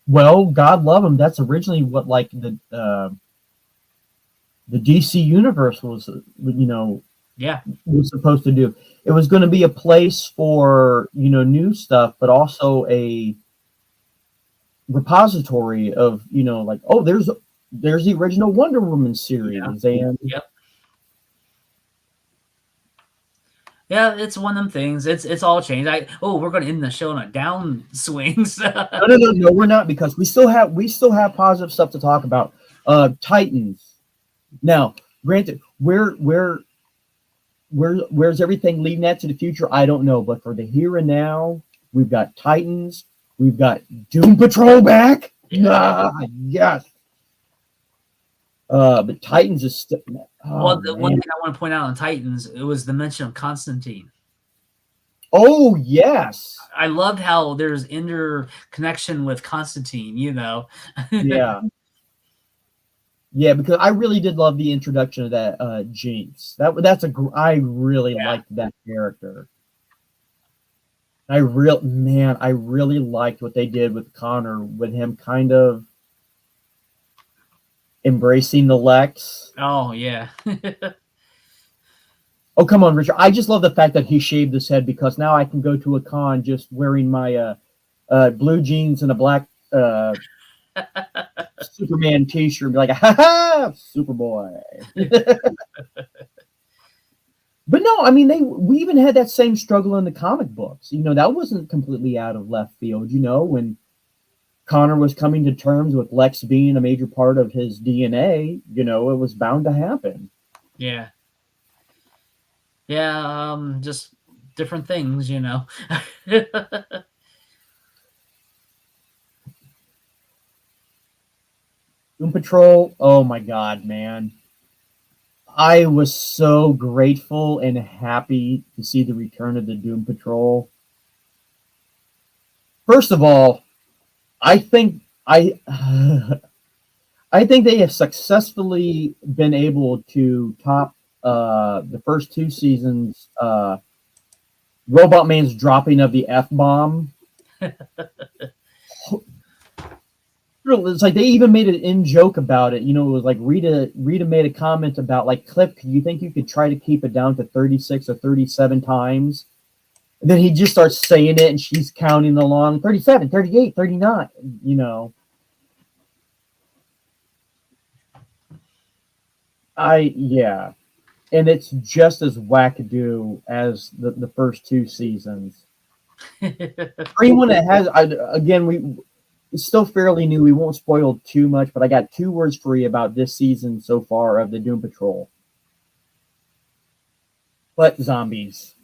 Well, God love him. That's originally what like the DC universe was, yeah, was supposed to do. It was going to be a place for new stuff, but also a repository of like, oh, there's the original Wonder Woman series, and yep. Yeah, it's one of them things. It's all changed. We're going to end the show on a downswing. no, we're not because we still have positive stuff to talk about. Titans. Now, granted, where's everything leading that to the future? I don't know, but for the here and now, we've got Titans, we've got Doom Patrol back. Yes. But Titans is still. Well, the one thing I want to point out on Titans, it was the mention of Constantine. Oh yes. I loved how there's interconnection with Constantine. You know. Yeah. Yeah, because I really did love the introduction of that Jinx. I really liked that character. I really liked what they did with Connor, with him kind of embracing the Lex. Oh yeah. Oh come on, Richard! I just love the fact that he shaved his head because now I can go to a con just wearing my blue jeans and a black Superman T-shirt and be like, ha ha, Superboy. But no, I mean, we even had that same struggle in the comic books. That wasn't completely out of left field. When Connor was coming to terms with Lex being a major part of his DNA, it was bound to happen. Yeah. Yeah. Just different things, Doom Patrol, oh my God, man. I was so grateful and happy to see the return of the Doom Patrol. First of all, I think I think they have successfully been able to top the first two seasons. Robot Man's dropping of the F-bomb. It's like they even made an in joke about it. It was like Rita made a comment about like, Clip, do you think you could try to keep it down to 36 or 37 times? And then he just starts saying it and she's counting along 37, 38, 39, yeah. And it's just as wackadoo as the first two seasons. For anyone that has, it's still fairly new. We won't spoil too much, but I got 2 words for you about this season so far of the Doom Patrol. But zombies.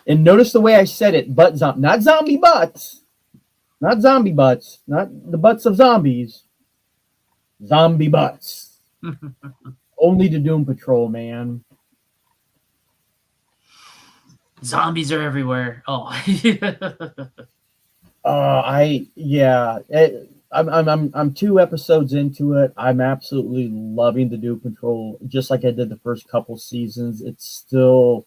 And notice the way I said it, not zombie butts. Not zombie butts. Not the butts of zombies. Zombie butts. Only to Doom Patrol, man. Zombies are everywhere. Oh. I'm 2 episodes into it. I'm absolutely loving the Doom Patrol, just like I did the first couple seasons. It's still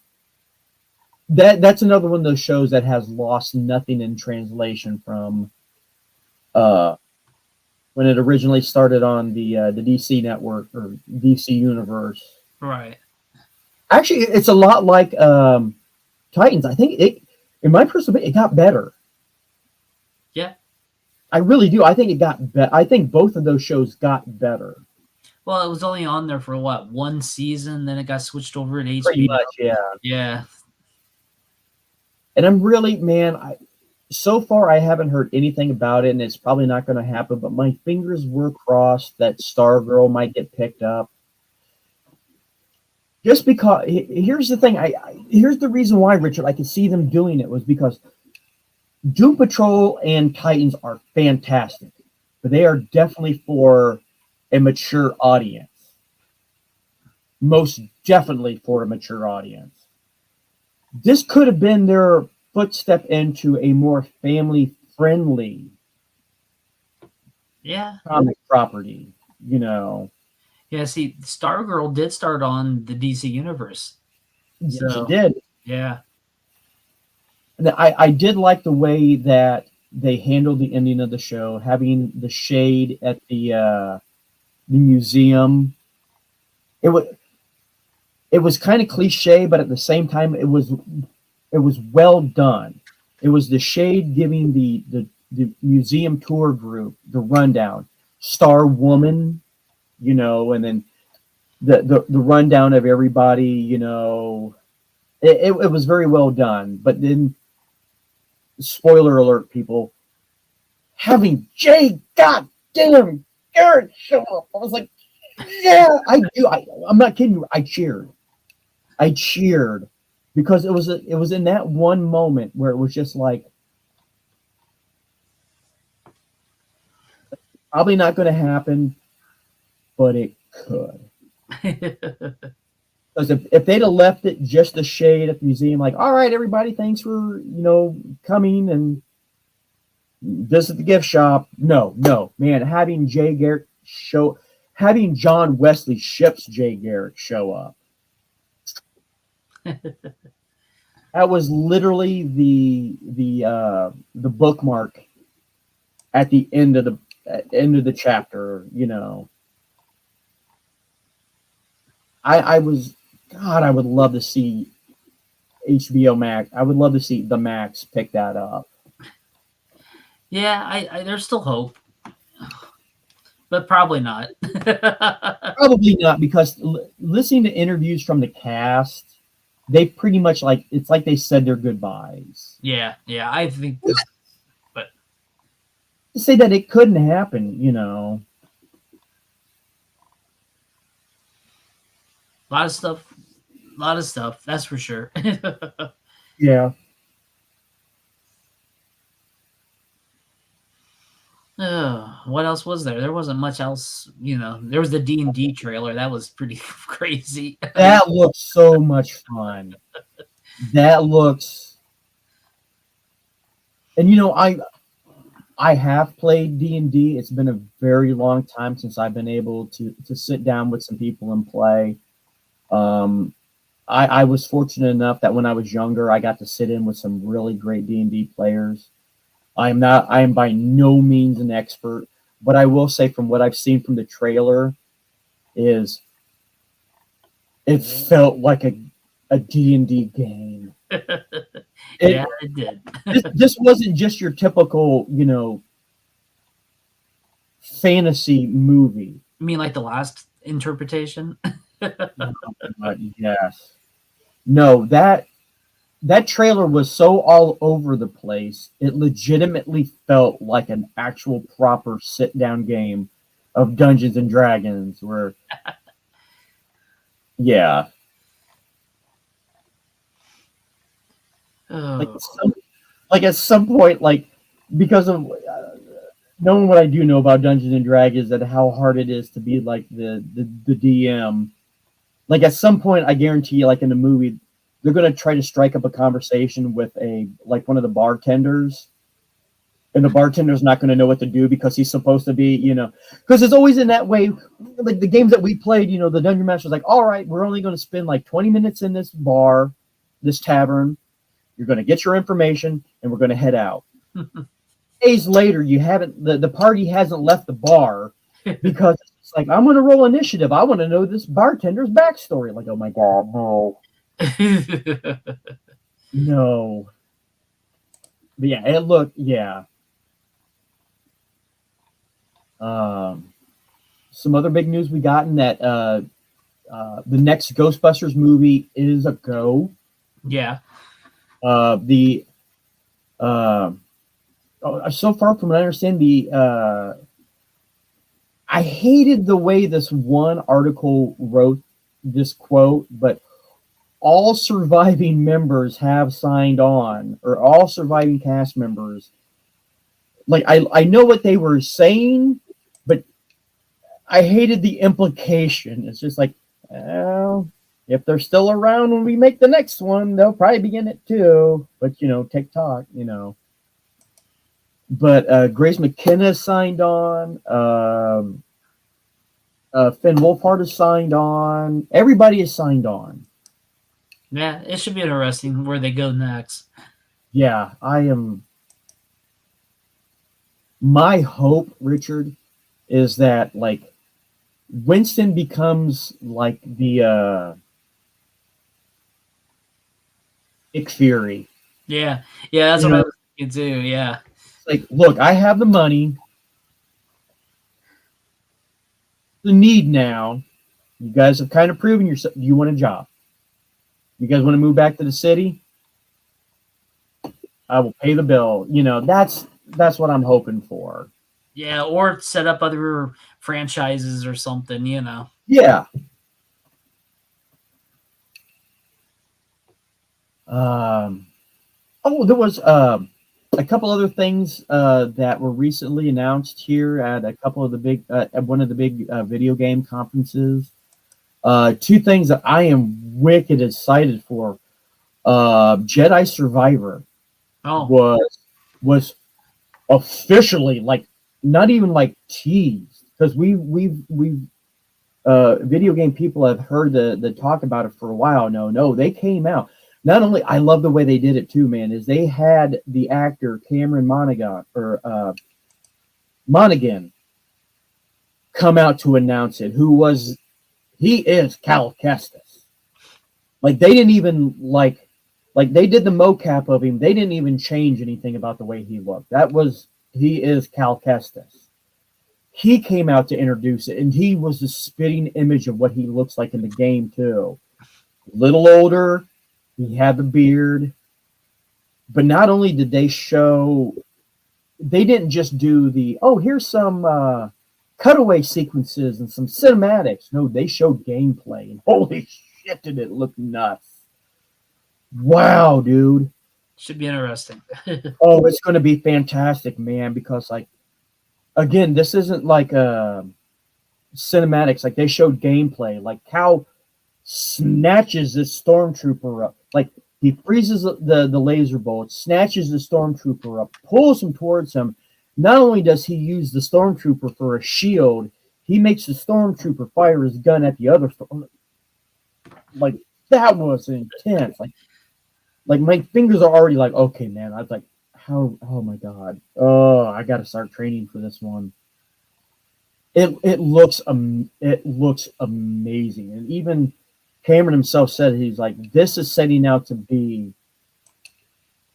that's another one of those shows that has lost nothing in translation from when it originally started on the DC network or DC universe. Right. Actually, it's a lot like Titans. I think in my personal opinion, it got better. Yeah. I really do. I think it got better. I think both of those shows got better. Well, it was only on there for what, 1 season, then it got switched over to HBO. Pretty much, yeah. Yeah. And I'm really, man, so far I haven't heard anything about it, and it's probably not going to happen, but my fingers were crossed that Stargirl might get picked up. Just because, here's the thing, here's the reason why, Richard, I could see them doing it was because Doom Patrol and Titans are fantastic, but they are definitely for a mature audience. Most definitely for a mature audience. This could have been their footstep into a more family-friendly comic property, you know. Yeah, see, Stargirl did start on the DC universe. Yes, it did. Yeah. I did like the way that they handled the ending of the show, having the shade at the museum. It was kind of cliche, but at the same time, it was well done. It was the shade giving the museum tour group the rundown, Star Woman, you know, and then the rundown of everybody, you know. It was very well done. But then, spoiler alert, people, having Jay goddamn Garrett show up, I was like, yeah, I do. I'm not kidding you. I cheered because it was in that one moment where it was just like, probably not going to happen, but it could. Because if they'd have left it just a shade at the museum, like, all right, everybody, thanks for, you know, coming and visit the gift shop. No, man, having John Wesley Shipp's Jay Garrick show up. That was literally the bookmark at the end of the chapter, you know. I would love to see HBO Max. I would love to see the Max pick that up. Yeah, there's still hope, but probably not. Probably not, because listening to interviews from the cast, they pretty much it's like they said their goodbyes. Yeah, I think. But to say that it couldn't happen, you know. A lot of stuff. That's for sure. Yeah. What else was there? There wasn't much else, you know. There was the D&D trailer. That was pretty crazy. That looks so much fun. That looks, and you know, I have played D&D. It's been a very long time since I've been able to sit down with some people and play. I was fortunate enough that when I was younger, I got to sit in with some really great D&D players. I am by no means an expert, but I will say from what I've seen from the trailer is it felt like a D&D game. Yeah, it did. This wasn't just your typical, you know, fantasy movie. You mean like the last interpretation? Yes. No, that trailer was so all over the place, it legitimately felt like an actual proper sit-down game of Dungeons and Dragons where yeah. Like Oh. at some point, like because of knowing what I do know about Dungeons and Dragons and how hard it is to be like the DM. Like at some point, I guarantee you, like in the movie, they're gonna try to strike up a conversation with one of the bartenders, and the bartender's not gonna know what to do because he's supposed to be, because it's always in that way. Like the games that we played, the dungeon master's like, all right, we're only gonna spend like 20 minutes in this bar, this tavern. You're gonna get your information, and we're gonna head out. Days later, you haven't the party hasn't left the bar because it's like I'm gonna roll initiative. I want to know this bartender's backstory. Like, oh my god, no. But yeah. Some other big news we got in that the next Ghostbusters movie is a go. Yeah. So far from what I understand, I hated the way this one article wrote this quote, but all surviving members have signed on, or all surviving cast members. Like I know what they were saying, but I hated the implication. It's just like, well, if they're still around when we make the next one, they'll probably be in it too. But TikTok, But Grace McKenna signed on. Finn Wolfhard is signed on. Everybody is signed on. Yeah, it should be interesting where they go next. Yeah, I am. My hope, Richard, is that like Winston becomes like the Nick Fury. Yeah, that's what I was thinking too. Yeah. Like, look, I have the money, the need now. You guys have kind of proven yourself. You want a job. You guys want to move back to the city? I will pay the bill. That's what I'm hoping for. Yeah, or set up other franchises or something, Yeah. There was a couple other things that were recently announced here at a couple of the big at one of the big video game conferences. Two things that I am wicked excited for. Jedi Survivor was officially like not even like teased, because we've video game people have heard the talk about it for a while. No, they came out. Not only, I love the way they did it too, man, is they had the actor Cameron Monaghan come out to announce it, he is Cal Kestis. Like they didn't even like they did the mocap of him. They didn't even change anything about the way he looked. He is Cal Kestis. He came out to introduce it, and he was the spitting image of what he looks like in the game too. A little older. He had the beard. But not only did they didn't just do here's some cutaway sequences and some cinematics. No, they showed gameplay, and holy shit, did it look nuts. Wow, dude. Should be interesting. Oh, it's going to be fantastic, man, because again, this isn't like cinematics. Like they showed gameplay. Like Cal snatches this stormtrooper up. Like he freezes the laser bullet, snatches the stormtrooper up, pulls him towards him. Not only does he use the stormtrooper for a shield, he makes the stormtrooper fire his gun at the other. Like that was intense. Like my fingers are already like, okay, man. I was like, how? Oh my god. Oh, I got to start training for this one. It looks amazing, and even Cameron himself said he's like, this is setting out to be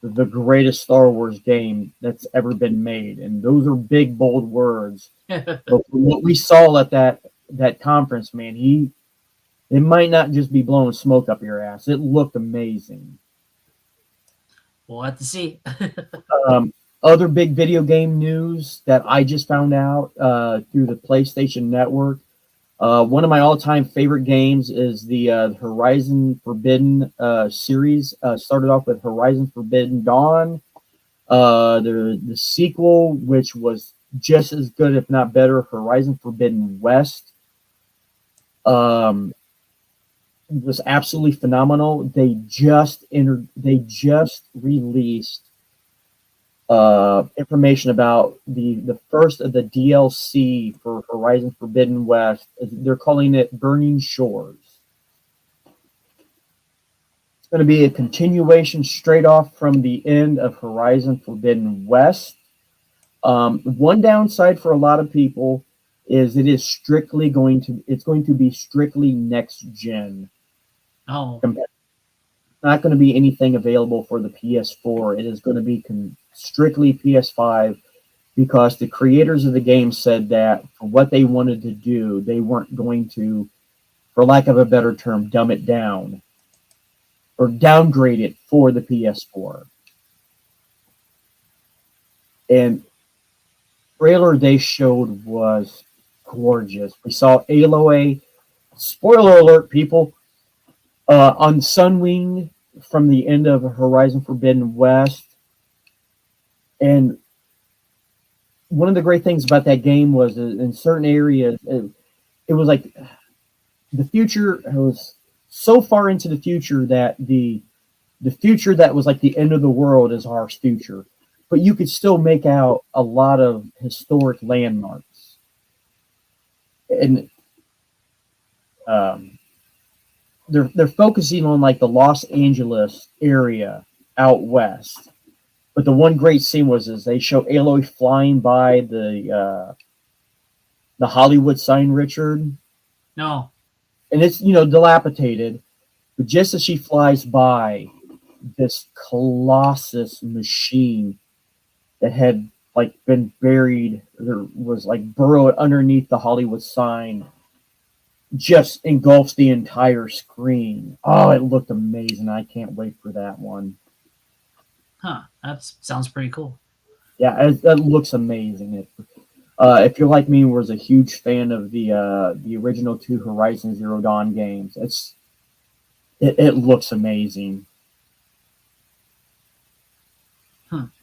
the greatest Star Wars game that's ever been made, and those are big, bold words. But what we saw at that conference, man, it might not just be blowing smoke up your ass. It looked amazing. We'll have to see. Other big video game news that I just found out through the PlayStation Network. One of my all-time favorite games is the Horizon Forbidden series. Started off with Horizon Forbidden Dawn. The sequel, which was just as good, if not better, Horizon Forbidden West. Was absolutely phenomenal. They just released information about the first of the DLC for Horizon Forbidden West. They're calling it Burning Shores. It's going to be a continuation straight off from the end of Horizon Forbidden West. One downside for a lot of people is it's going to be strictly next gen. Oh, Not going to be anything available for the PS4. It is going to be strictly PS5 because the creators of the game said that for what they wanted to do, they weren't going to, for lack of a better term, dumb it down or downgrade it for the PS4. And trailer they showed was gorgeous. We saw Aloy. Spoiler alert, people. On Sunwing from the end of Horizon Forbidden West. And one of the great things about that game was in certain areas, it was like the future was so far into the future that the future that was like the end of the world is our future. But you could still make out a lot of historic landmarks. And they're focusing on like the Los Angeles area out west. But the one great scene is they show Aloy flying by the Hollywood sign, Richard. no. And it's dilapidated, but just as she flies by, this colossus machine that had like been buried, there was like burrowed underneath the Hollywood sign, just engulfs the entire screen. Oh, it looked amazing. I can't wait for that one. Huh. That sounds pretty cool. Yeah, it looks amazing. If you're like me, was a huge fan of the original two Horizon Zero Dawn games, it looks amazing.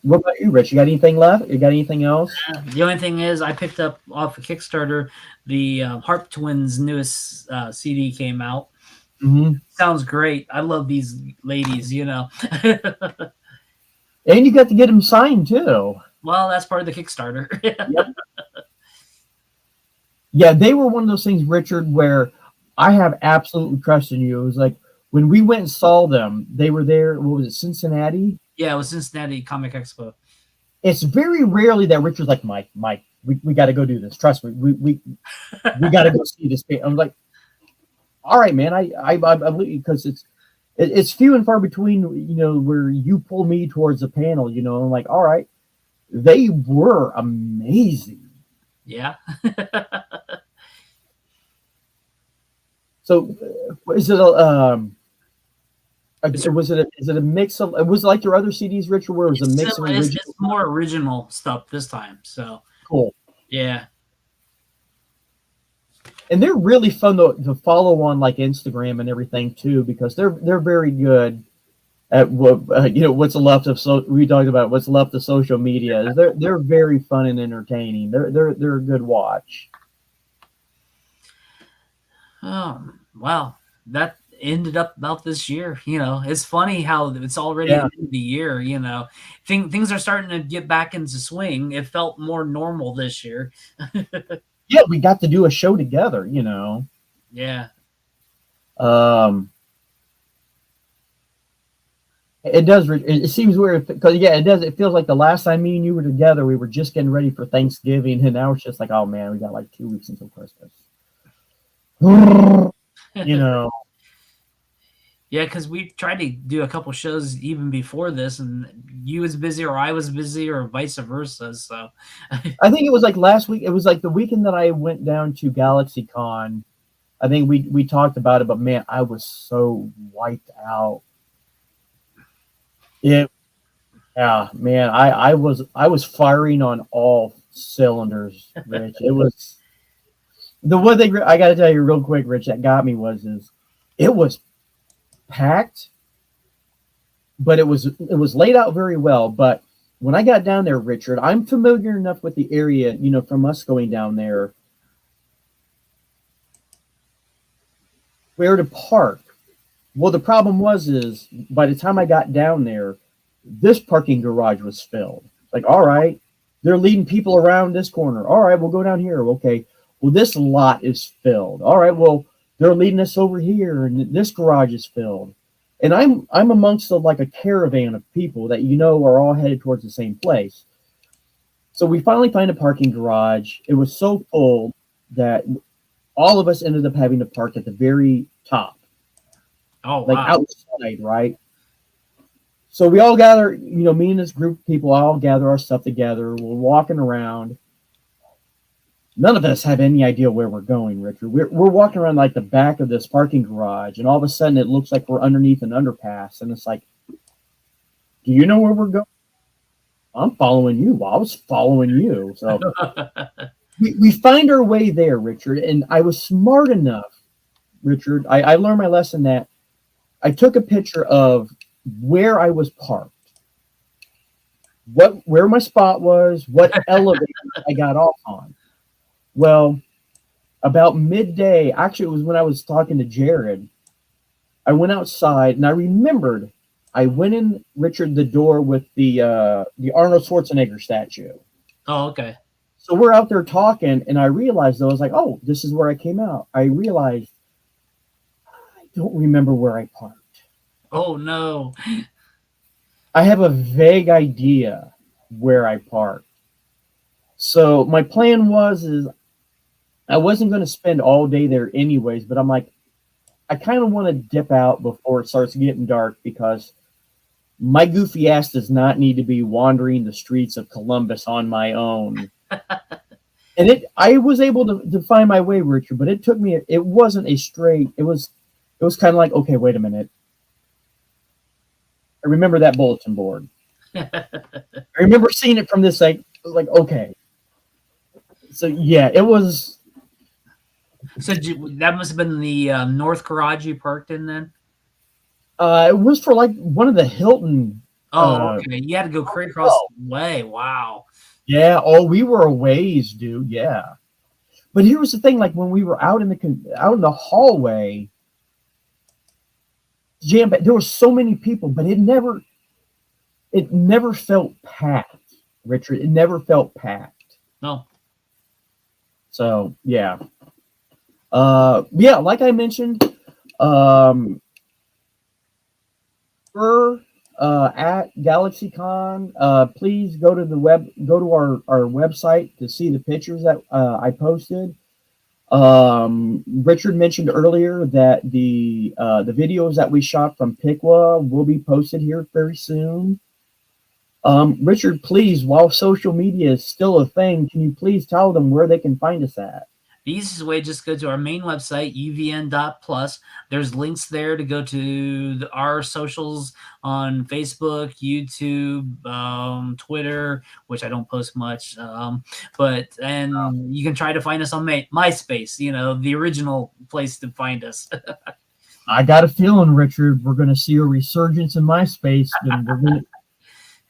What about you, Rich? You got anything left? You got anything else? The only thing is, I picked up off of Kickstarter the Harp Twins' newest CD came out. Mm-hmm. Sounds great. I love these ladies, And you got to get them signed too. Well, that's part of the Kickstarter. Yep. Yeah, they were one of those things, Richard, where I have absolute trust in you. It was like when we went and saw them, they were there. What was it, Cincinnati? Yeah, it was Cincinnati Comic Expo. It's very rarely that Richard's like, Mike, we got to go do this. Trust me, we got to go see this. I'm like, all right, man. I believe because it's few and far between, where you pull me towards the panel. I'm like, all right, they were amazing. Yeah. So, is it is it a mix of? Was it like your other CDs, Richard, where it was a mix of original? It's more original stuff this time. So cool. Yeah. And they're really fun to follow on like Instagram and everything too, because they're very good at what what's left of we talked about what's left of social media. They're very fun and entertaining. They're a good watch. Wow, that ended up about this year. It's funny how it's already the end of the year. Things are starting to get back into swing. It felt more normal this year. Yeah, we got to do a show together. Yeah. It does. It seems weird because it does. It feels like the last time me and you were together, we were just getting ready for Thanksgiving, and now it's just like, oh man, we got like 2 weeks until Christmas. Yeah, because we tried to do a couple shows even before this, and you was busy or I was busy or vice versa. So I think it was like last week. It was like the weekend that I went down to GalaxyCon. I think we talked about it, but man, I was so wiped out. Yeah, man, I was firing on all cylinders, Rich. The one thing I got to tell you real quick, Rich, that got me was it was packed, but it was laid out very well. But when I got down there, Richard, I'm familiar enough with the area, from us going down there, where to park. Well, the problem is by the time I got down there, this parking garage was filled. Like, all right, they're leading people around this corner. All right, we'll go down here. Okay. Well, this lot is filled. All right, well, they're leading us over here, and this garage is filled. And I'm amongst like a caravan of people that are all headed towards the same place. So we finally find a parking garage. It was so full that all of us ended up having to park at the very top. Oh, like wow. outside, right? So we all gather, me and this group of people all gather our stuff together. We're walking around. None of us have any idea where we're going, Richard. We're walking around like the back of this parking garage, and all of a sudden it looks like we're underneath an underpass. And it's like, do you know where we're going? I'm following you. Well, I was following you. So we find our way there, Richard. And I was smart enough, Richard. I learned my lesson that I took a picture of where I was parked, where my spot was, what elevator I got off on. Well, about midday, actually, it was when I was talking to Jared. I went outside and I remembered I went in, Richard, the door with the Arnold Schwarzenegger statue. Oh, okay. So we're out there talking, and I realized, though, I was like, oh, this is where I came out. I realized I don't remember where I parked. Oh, no. I have a vague idea where I parked. So my plan is I wasn't going to spend all day there anyways, but I'm like, I kind of want to dip out before it starts getting dark because my goofy ass does not need to be wandering the streets of Columbus on my own. And I was able to find my way, Richard, but it took me, it wasn't a straight, it was kind of like, okay, wait a minute. I remember that bulletin board. I remember seeing it from this, like, okay. So yeah, it was. So that must have been the north garage you parked in then? It was for like one of the Hilton. Oh, okay. You had to go straight across the way. Wow. Yeah. Oh, we were a ways, dude. Yeah. But here was the thing: like when we were out in the hallway, there were so many people, but it never felt packed, Richard. It never felt packed. No. So yeah. Yeah, like I mentioned, we're at GalaxyCon. Please go to our website to see the pictures that I posted. Richard mentioned earlier that the videos that we shot from Piqua will be posted here very soon. Richard, please, while social media is still a thing, can you please tell them where they can find us at? The easiest way, just go to our main website, UVN.plus. There's links there to go to our socials on Facebook, YouTube, Twitter, which I don't post much. And you can try to find us on MySpace, the original place to find us. I got a feeling, Richard, we're going to see a resurgence in MySpace. And we're going to,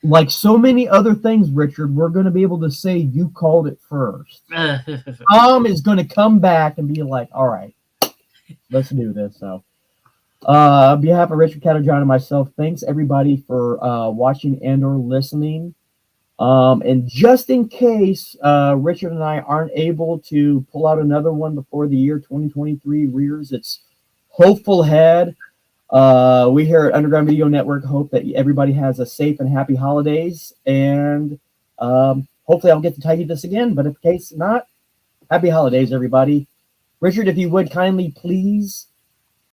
like so many other things, Richard, we're going to be able to say you called it first. Tom is going to come back and be like, all right, let's do this. So on behalf of Richard Cattajon and myself, thanks everybody for watching and or listening. And just in case Richard and I aren't able to pull out another one before the year 2023 rears its hopeful head, we here at Underground Video Network hope that everybody has a safe and happy holidays, and hopefully I'll get to tell you this again, but if the case not, happy holidays, everybody. Richard, if you would kindly please